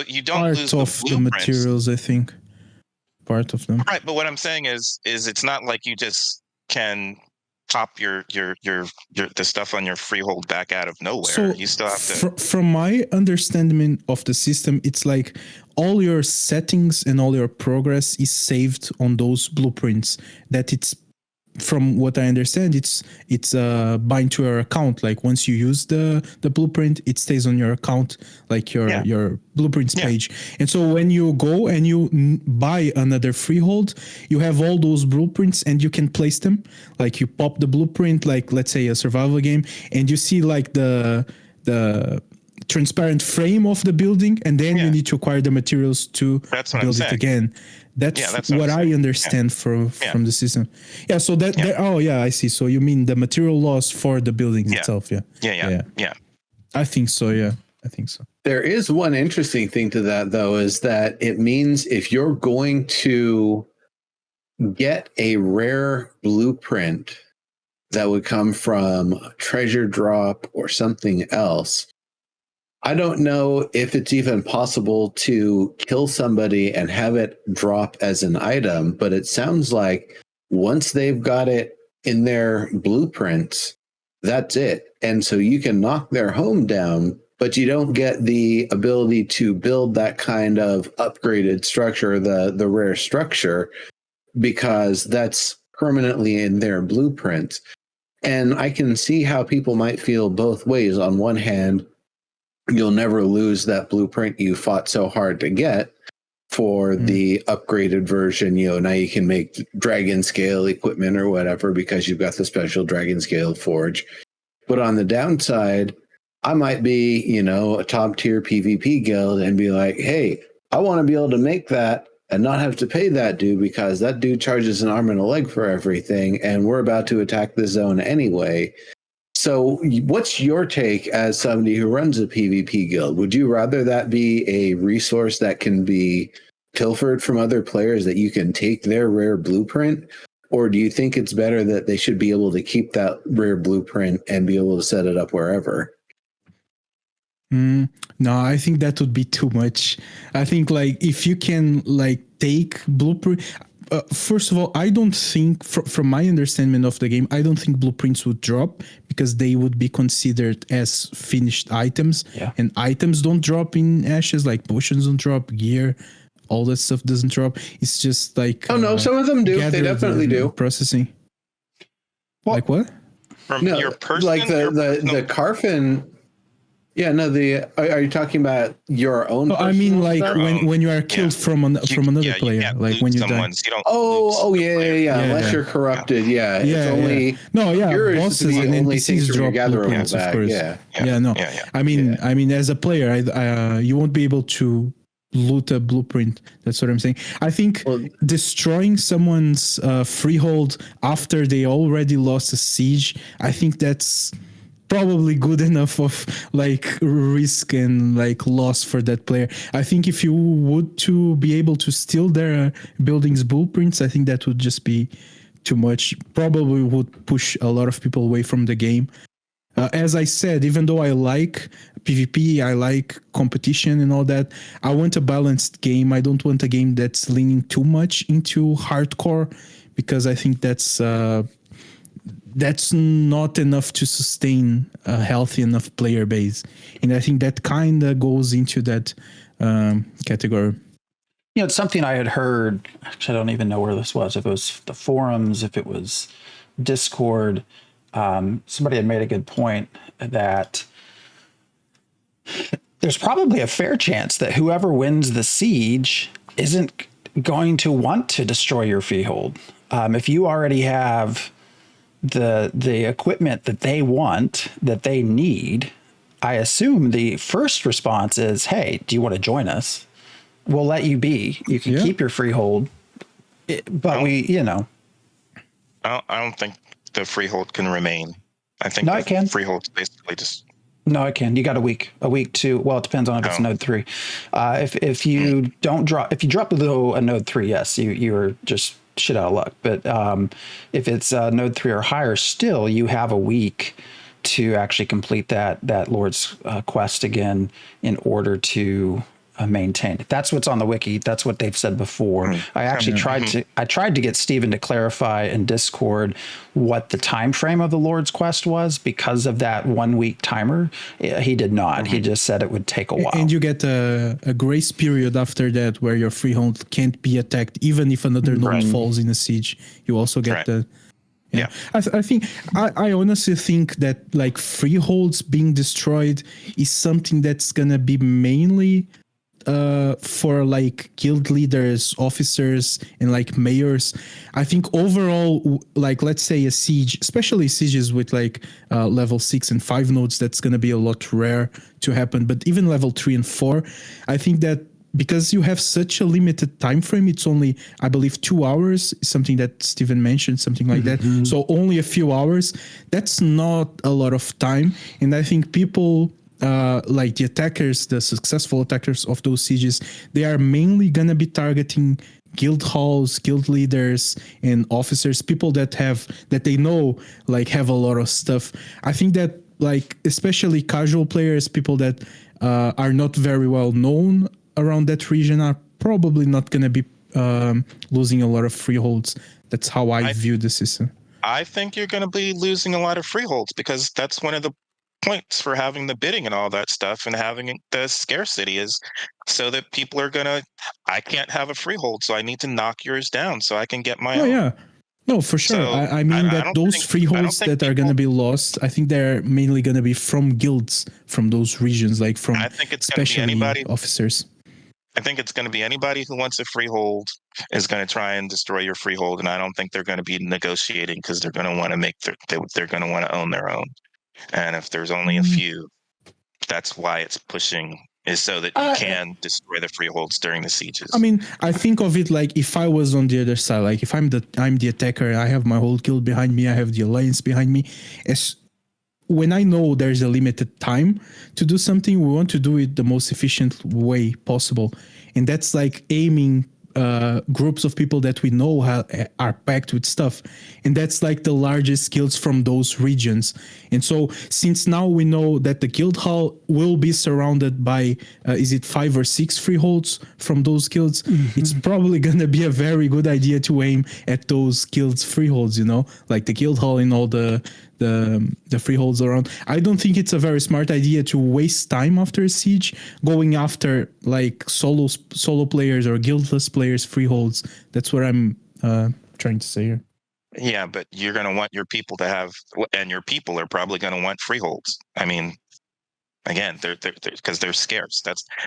you don't lose the materials. I think part of them. Right, but what I'm saying is it's not like you just can pop your the stuff on your freehold back out of nowhere. So you still have to. From my understanding of the system, it's like all your settings and all your progress is saved on those blueprints. That it's. From what I understand, it's bind to your account. Like once you use the blueprint, it stays on your account, like your blueprints page. And so when you go and you buy another freehold, you have all those blueprints and you can place them. Like you pop the blueprint, like let's say a survival game, and you see like the transparent frame of the building, and then you need to acquire the materials to build it again. That's what I understand from the system. Yeah, so I see. So you mean the material loss for the building itself? Yeah. I think so. Yeah, I think so. There is one interesting thing to that, though, is that it means if you're going to get a rare blueprint that would come from a treasure drop or something else, I don't know if it's even possible to kill somebody and have it drop as an item, but it sounds like once they've got it in their blueprints, that's it. And so you can knock their home down, but you don't get the ability to build that kind of upgraded structure, the rare structure, because that's permanently in their blueprints. And I can see how people might feel both ways. On one hand, you'll never lose that blueprint you fought so hard to get for the upgraded version. Now you can make dragon scale equipment or whatever because you've got the special dragon scale forge. But on the downside, I might be, a top tier PvP guild and be like, hey, I want to be able to make that and not have to pay that dude because that dude charges an arm and a leg for everything. And we're about to attack the zone anyway. So what's your take as somebody who runs a PvP guild? Would you rather that be a resource that can be pilfered from other players, that you can take their rare blueprint? Or do you think it's better that they should be able to keep that rare blueprint and be able to set it up wherever? No, I think that would be too much. I think like if you can like take blueprint. First of all, I don't think, from my understanding of the game, I don't think blueprints would drop because they would be considered as finished items. Yeah. And items don't drop in Ashes, like potions don't drop, gear, all that stuff doesn't drop. It's just like Oh no, some of them do. They gathered definitely and do. Processing. Well, like what? From No, your person, like the Carfin. Yeah, no. Are you talking about your own? I mean, personal like stuff? when you are killed from another You player, can't like lose when you die. someone's, you don't Oh, lose yeah, the player. Yeah, Unless yeah. you're corrupted, it's only No, yeah, yours is bosses the and only NPCs things from your drop gatherable blueprints, of bag. course. Yeah. No. Yeah. I mean, as a player, you won't be able to loot a blueprint. That's what I'm saying. I think destroying someone's freehold after they already lost a siege, I think that's probably good enough of like risk and like loss for that player. I think if you would to be able to steal their buildings blueprints, I think that would just be too much. Probably would push a lot of people away from the game. As I said, even though I like PvP, I like competition and all that, I want a balanced game. I don't want a game that's leaning too much into hardcore, because I think that's not enough to sustain a healthy enough player base. And I think that kind of goes into that category. You know, it's something I had heard. Actually, I don't even know where this was. If it was the forums, if it was Discord, somebody had made a good point that there's probably a fair chance that whoever wins the siege isn't going to want to destroy your freehold. If you already have the equipment that they want, that they need, I assume the first response is, hey, do you want to join us? We'll let you be. You can keep your freehold, but I don't think the freehold can remain. I think it can. Freehold's basically just. No, it can. You got a week to. Well, it depends on if it's node 3. If you drop below a node 3, yes, you're just shit out of luck. But if it's node 3 or higher, still you have a week to actually complete that Lord's quest again in order to maintain. That's what's on the wiki. That's what they've said before. I actually tried to get Steven to clarify in Discord what the time frame of the Lord's quest was because of that 1 week timer. He did not. He just said it would take a while. And you get a grace period after that where your freehold can't be attacked even if another node falls in a siege. You also get the I honestly think that like freeholds being destroyed is something that's gonna be mainly for like guild leaders, officers, and like mayors. I think overall, like let's say a siege, especially sieges with like level 6 and 5 nodes, that's going to be a lot rare to happen. But even level 3 and 4, I think that because you have such a limited time frame, it's only, I believe, 2 hours, something that Steven mentioned, something like that. So only a few hours. That's not a lot of time. And I think people like the attackers, the successful attackers of those sieges, they are mainly going to be targeting guild halls, guild leaders, and officers, people that they know like have a lot of stuff. I think that like especially casual players, people that are not very well known around that region, are probably not going to be losing a lot of freeholds. That's how I view the system. I think you're going to be losing a lot of freeholds because that's one of the points for having the bidding and all that stuff and having the scarcity is so that people are gonna, I can't have a freehold, so I need to knock yours down so I can get my own. Yeah. No, for sure. So, I mean that those freeholds that are going to be lost, I think they're mainly going to be from guilds from those regions, like from especially officers. I think it's going to be anybody who wants a freehold is going to try and destroy your freehold, and I don't think they're going to be negotiating because they're going to want to they're going to want to own their own. And if there's only a few, that's why it's pushing, is so that you can destroy the freeholds during the sieges. I mean, I think of it like if I was on the other side, like if I'm the attacker, I have my whole guild behind me, I have the alliance behind me. When I know there's a limited time to do something, we want to do it the most efficient way possible. And that's like aiming groups of people that we know are packed with stuff, and that's like the largest guilds from those regions. And so since now we know that the guild hall will be surrounded by is it 5 or 6 freeholds from those guilds, it's probably gonna be a very good idea to aim at those guilds freeholds, you know, like the guild hall and all the freeholds around. I don't think it's a very smart idea to waste time after a siege going after like solo players or guildless players freeholds. That's what I'm trying to say here. Yeah, but you're going to want your people to have, and your people are probably going to want freeholds. I mean, again, they're because they're scarce.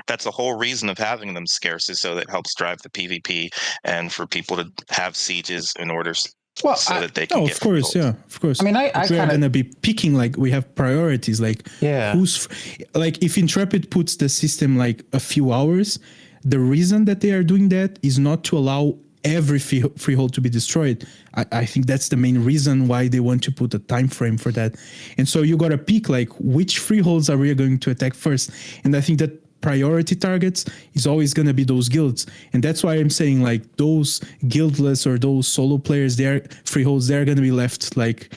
That's the whole reason of having them scarce, is so that helps drive the PvP and for people to have sieges in order that they can get of course, freeholds. Yeah, of course. I mean, we're gonna be picking, like, we have priorities, like, who's like, if Intrepid puts the system like a few hours, the reason that they are doing that is not to allow every freehold to be destroyed. I think that's the main reason why they want to put a time frame for that. And so you gotta pick, like, which freeholds are we going to attack first. And I think that priority targets is always going to be those guilds, and that's why I'm saying, like, those guildless or those solo players, they're freeholds, they're going to be left, like,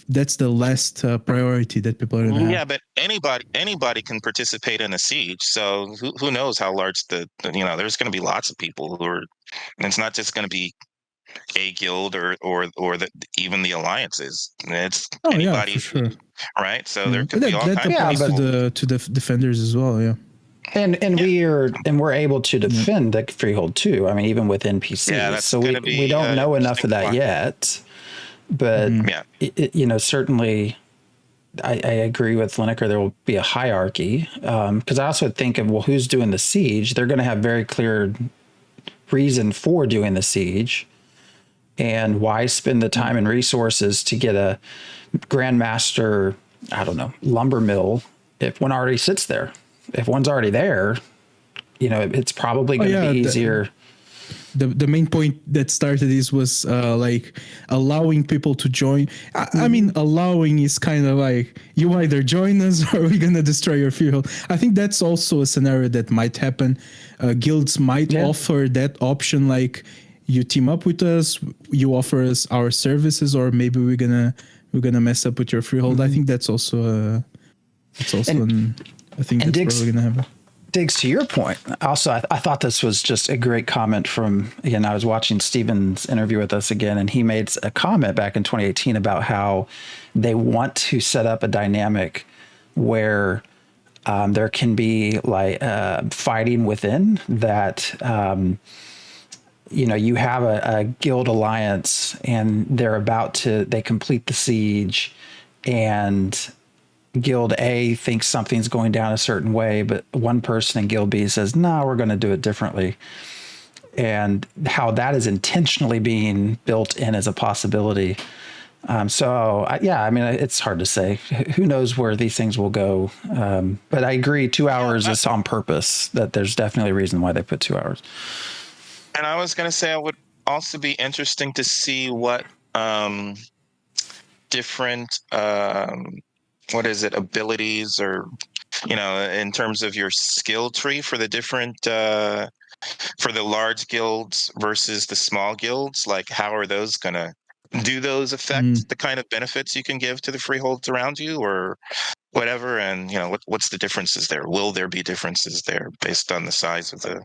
that's the last priority that people are going to have. Yeah, but anybody can participate in a siege, so who knows how large there's going to be lots of people who are, and it's not just going to be a guild or even the alliances. It's anybody, for sure. Right? So there could be all kinds of applies to the defenders as well. Yeah. And we're able to defend the freehold too. I mean, even with NPCs. Yeah, so we don't know enough of that yet. But certainly, I agree with Liniker. There will be a hierarchy, because I also think of, well, who's doing the siege? They're going to have very clear reason for doing the siege, and why spend the time and resources to get a grandmaster, I don't know, lumber mill if one already sits there. If one's already there, it's probably going to be easier. The main point that started this was like allowing people to join. I mean, allowing is kind of like, you either join us or we're going to destroy your freehold. I think that's also a scenario that might happen. Guilds might offer that option, like, you team up with us, you offer us our services, or maybe we're gonna mess up with your freehold. I think that's also I think that's Dygz, probably going to happen. Dygz, to your point, also, I thought this was just a great comment from, again, I was watching Steven's interview with us again, and he made a comment back in 2018 about how they want to set up a dynamic where there can be, like, fighting within that, you have a guild alliance and they complete the siege, and Guild A thinks something's going down a certain way, but one person in Guild B says, no, we're going to do it differently. And how that is intentionally being built in as a possibility. I mean, it's hard to say. Who knows where these things will go? But I agree, 2 hours is on purpose, that there's definitely a reason why they put 2 hours. And I was going to say, it would also be interesting to see what different abilities, or in terms of your skill tree for the different for the large guilds versus the small guilds, like, how are those gonna do those affect the kind of benefits you can give to the freeholds around you, or whatever? And what's the differences there? Will there be differences there based on the size of the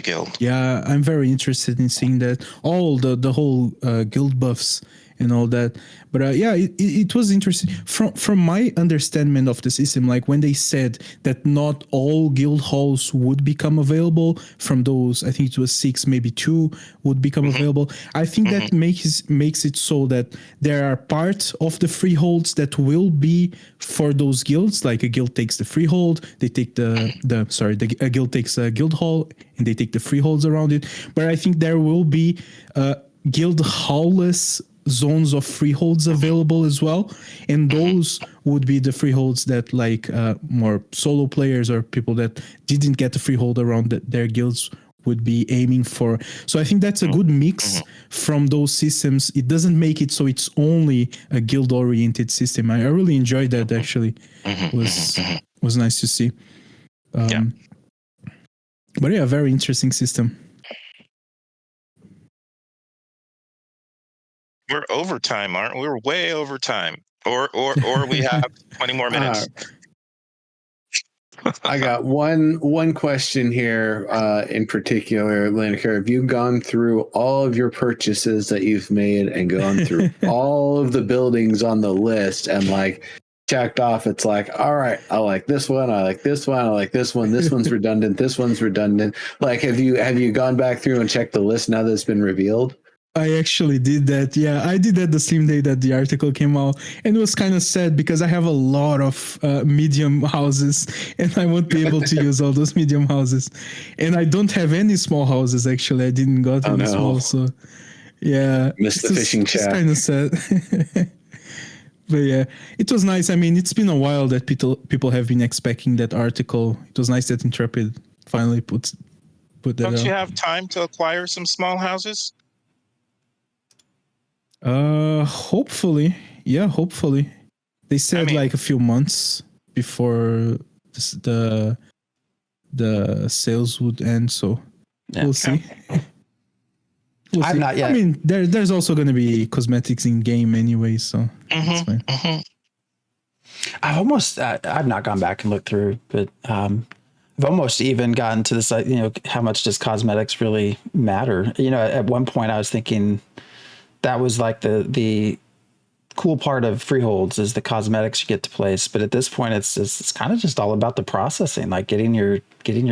guild? Yeah, I'm very interested in seeing that, all the whole guild buffs and all that. But it was interesting from my understanding of the system. Like, when they said that not all guild halls would become available, from those, I think it was 6, maybe 2 would become available. I think that makes it so that there are parts of the freeholds that will be for those guilds. Like, a guild takes the freehold, they take a guild takes a guild hall, and they take the freeholds around it. But I think there will be guild hall-less zones of freeholds available as well, and those would be the freeholds that, like, more solo players or people that didn't get the freehold around their guilds would be aiming for. So I think that's a good mix from those systems. It doesn't make it so it's only a guild oriented system. I really enjoyed that, actually. Was nice to see. But yeah, very interesting system. We're overtime, aren't we? We're way overtime. Or we have 20 more minutes. I got one question here in particular, Liniker. Have you gone through all of your purchases that you've made and gone through all of the buildings on the list and like checked off? It's like, all right, I like this one, I like this one, I like this one. This one's redundant. This one's redundant. Like, have you gone back through and checked the list now that it's been revealed? I actually did that. Yeah, I did that the same day that the article came out. And it was kind of sad because I have a lot of medium houses and I won't be able to use all those medium houses. And I don't have any small houses, actually. I didn't got any small. So, yeah. Missed the fishing chat. It's kind of sad. But yeah, it was nice. I mean, it's been a while that people have been expecting that article. It was nice that Intrepid finally put that Don't out. you have time to acquire some small houses? Hopefully. Yeah, hopefully. They said like a few months before the sales would end, so we'll see. I've not yet. I mean, there's also going to be cosmetics in game anyway, so that's fine. I've not gone back and looked through, but I've almost even gotten to this, how much does cosmetics really matter? At one point I was thinking that was like the cool part of freeholds is the cosmetics you get to place. But at this point, it's kind of just all about the processing, like getting your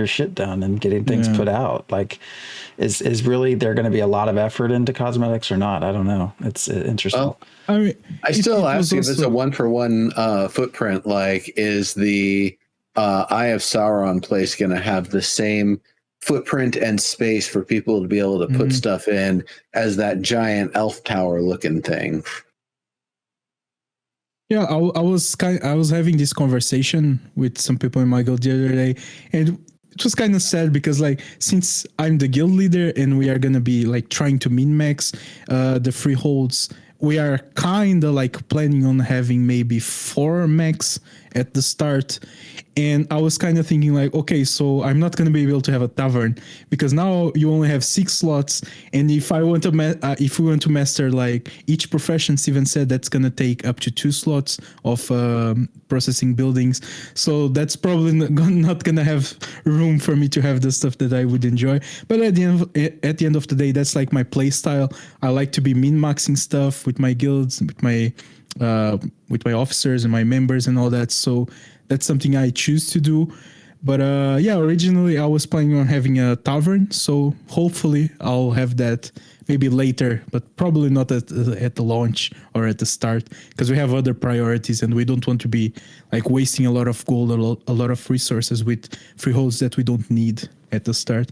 shit done and getting things put out. Like, is really there going to be a lot of effort into cosmetics or not? I don't know. It's interesting. Well, I mean, I still ask if it's a 1-for-1 footprint. Like, is the Eye of Sauron place going to have the same footprint and space for people to be able to put stuff in as that giant elf tower looking thing? Yeah, I was having this conversation with some people in my guild the other day, and it was kind of sad because, like, since I'm the guild leader and we are gonna be like trying to min max the freeholds, we are kind of like planning on having maybe 4 max at the start. And I was kind of thinking like, okay, so I'm not going to be able to have a tavern because now you only have 6 slots. And if I want to, if we want to master like each profession, Steven said that's going to take up to 2 slots of processing buildings. So that's probably not going to have room for me to have the stuff that I would enjoy. But at the end of the day, that's like my play style. I like to be min-maxing stuff with my guilds, with my officers and my members and all that. So that's something I choose to do. But originally I was planning on having a tavern. So hopefully I'll have that maybe later, but probably not at the launch or at the start, because we have other priorities and we don't want to be like wasting a lot of gold, a lot of resources with freeholds that we don't need at the start.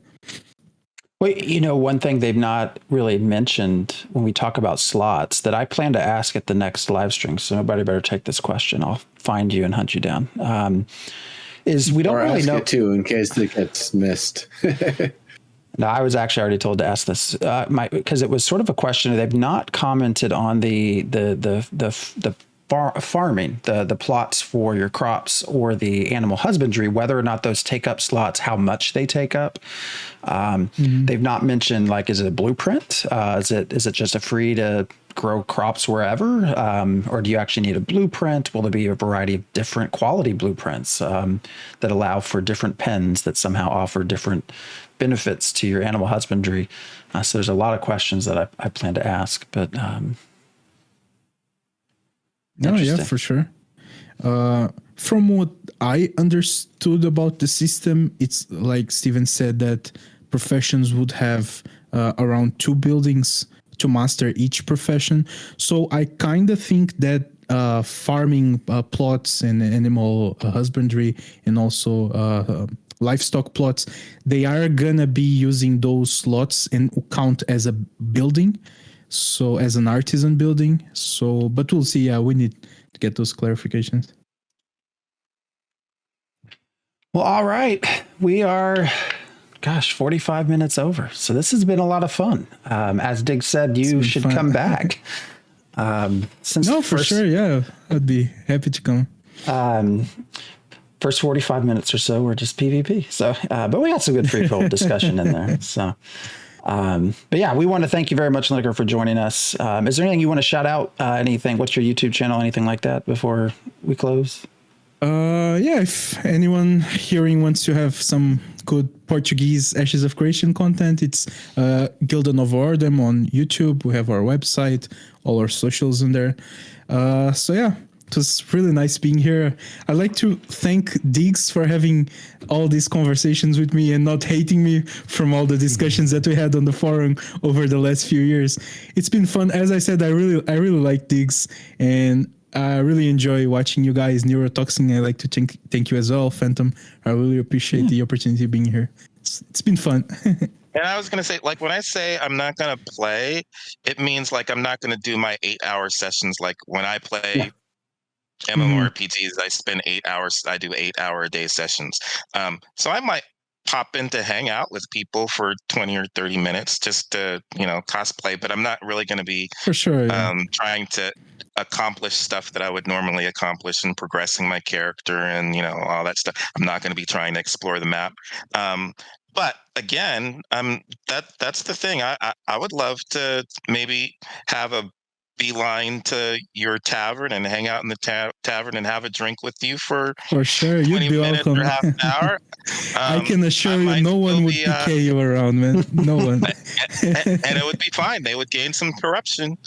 Well, one thing they've not really mentioned when we talk about slots that I plan to ask at the next live stream, so nobody better take this question. I'll find you and hunt you down. Is we don't really know it too in case it gets missed. No, I was actually already told to ask this because it was sort of a question. They've not commented on the farming, the plots for your crops or the animal husbandry, whether or not those take up slots, how much they take up. They've not mentioned, like, is it a blueprint? Is it just a free to grow crops wherever? Or do you actually need a blueprint? Will there be a variety of different quality blueprints that allow for different pens that somehow offer different benefits to your animal husbandry? So there's a lot of questions that I plan to ask, but yeah, for sure. From what I understood about the system, it's like Steven said that professions would have around 2 buildings to master each profession. So I kind of think that farming plots and animal husbandry and also livestock plots, they are gonna be using those slots and count as a building. So as an artisan building. So, but we'll see. Yeah, we need to get those clarifications. Well, all right. We are, 45 minutes over. So this has been a lot of fun. As Dygz said, you should come back. For sure. Yeah, I'd be happy to come. First 45 minutes or so were just PvP. So, but we got some good freehold discussion in there. So, But yeah, we want to thank you very much, Liniker, for joining us. Is there anything you want to shout out? Anything? What's your YouTube channel? Anything like that before we close? Yeah, if anyone hearing wants to have some good Portuguese Ashes of Creation content, it's Guilda Nova Ordem on YouTube. We have our website, all our socials in there. So yeah, it was really nice being here. I'd like to thank Dygz for having all these conversations with me and not hating me from all the discussions that we had on the forum over the last few years. It's been fun. As I said, I really like Dygz, and I really enjoy watching you guys neurotoxin. I like to thank you as well, Phantom. I really appreciate the opportunity of being here. It's been fun. And I was going to say, like, when I say I'm not going to play, it means like I'm not going to do my 8-hour sessions. Like when I play MMORPGs, I spend 8 hours. I do 8-hour-a-day sessions. So I might pop in to hang out with people for 20 or 30 minutes just to, cosplay. But I'm not really going to be For sure. trying to accomplish stuff that I would normally accomplish in progressing my character and, all that stuff. I'm not going to be trying to explore the map. But again, that's the thing. I would love to maybe have a beeline to your tavern and hang out in the tavern and have a drink with you for sure. 20 You'd be minutes welcome. or half an hour. I can assure you, no one would PK you around, man. No one. and it would be fine. They would gain some corruption.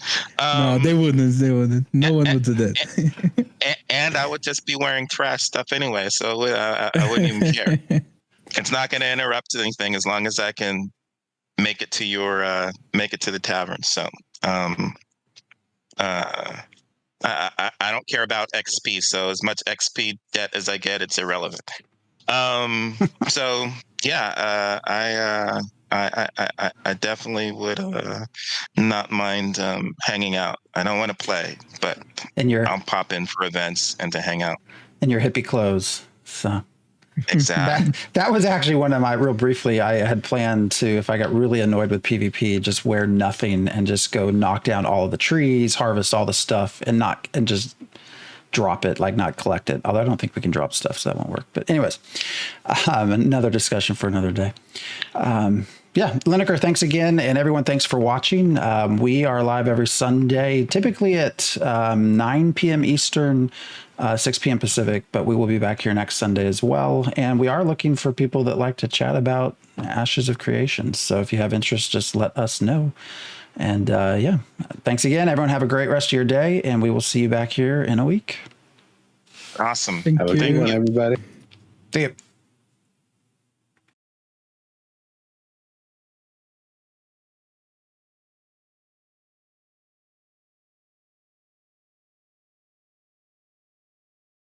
No, they wouldn't. No one would do that. And I would just be wearing trash stuff anyway, so I wouldn't even care. It's not going to interrupt anything as long as I can make it to the tavern. So I don't care about XP. So as much XP debt as I get, it's irrelevant. So yeah, I definitely would not mind hanging out. I don't want to play, but I'll pop in for events and to hang out. In your hippie clothes, so. Exactly. That was actually one of my real briefly. I had planned to, if I got really annoyed with PvP, just wear nothing and just go knock down all of the trees, harvest all the stuff, and just drop it, like not collect it. Although I don't think we can drop stuff, so that won't work. But anyways, another discussion for another day. Yeah, Liniker, thanks again. And everyone, thanks for watching. We are live every Sunday, typically at 9 p.m. Eastern, 6 p.m. Pacific, but we will be back here next Sunday as well. And we are looking for people that like to chat about Ashes of Creation. So if you have interest, just let us know. And yeah, thanks again. Everyone have a great rest of your day, and we will see you back here in a week. Awesome. Have a good one, everybody. See you.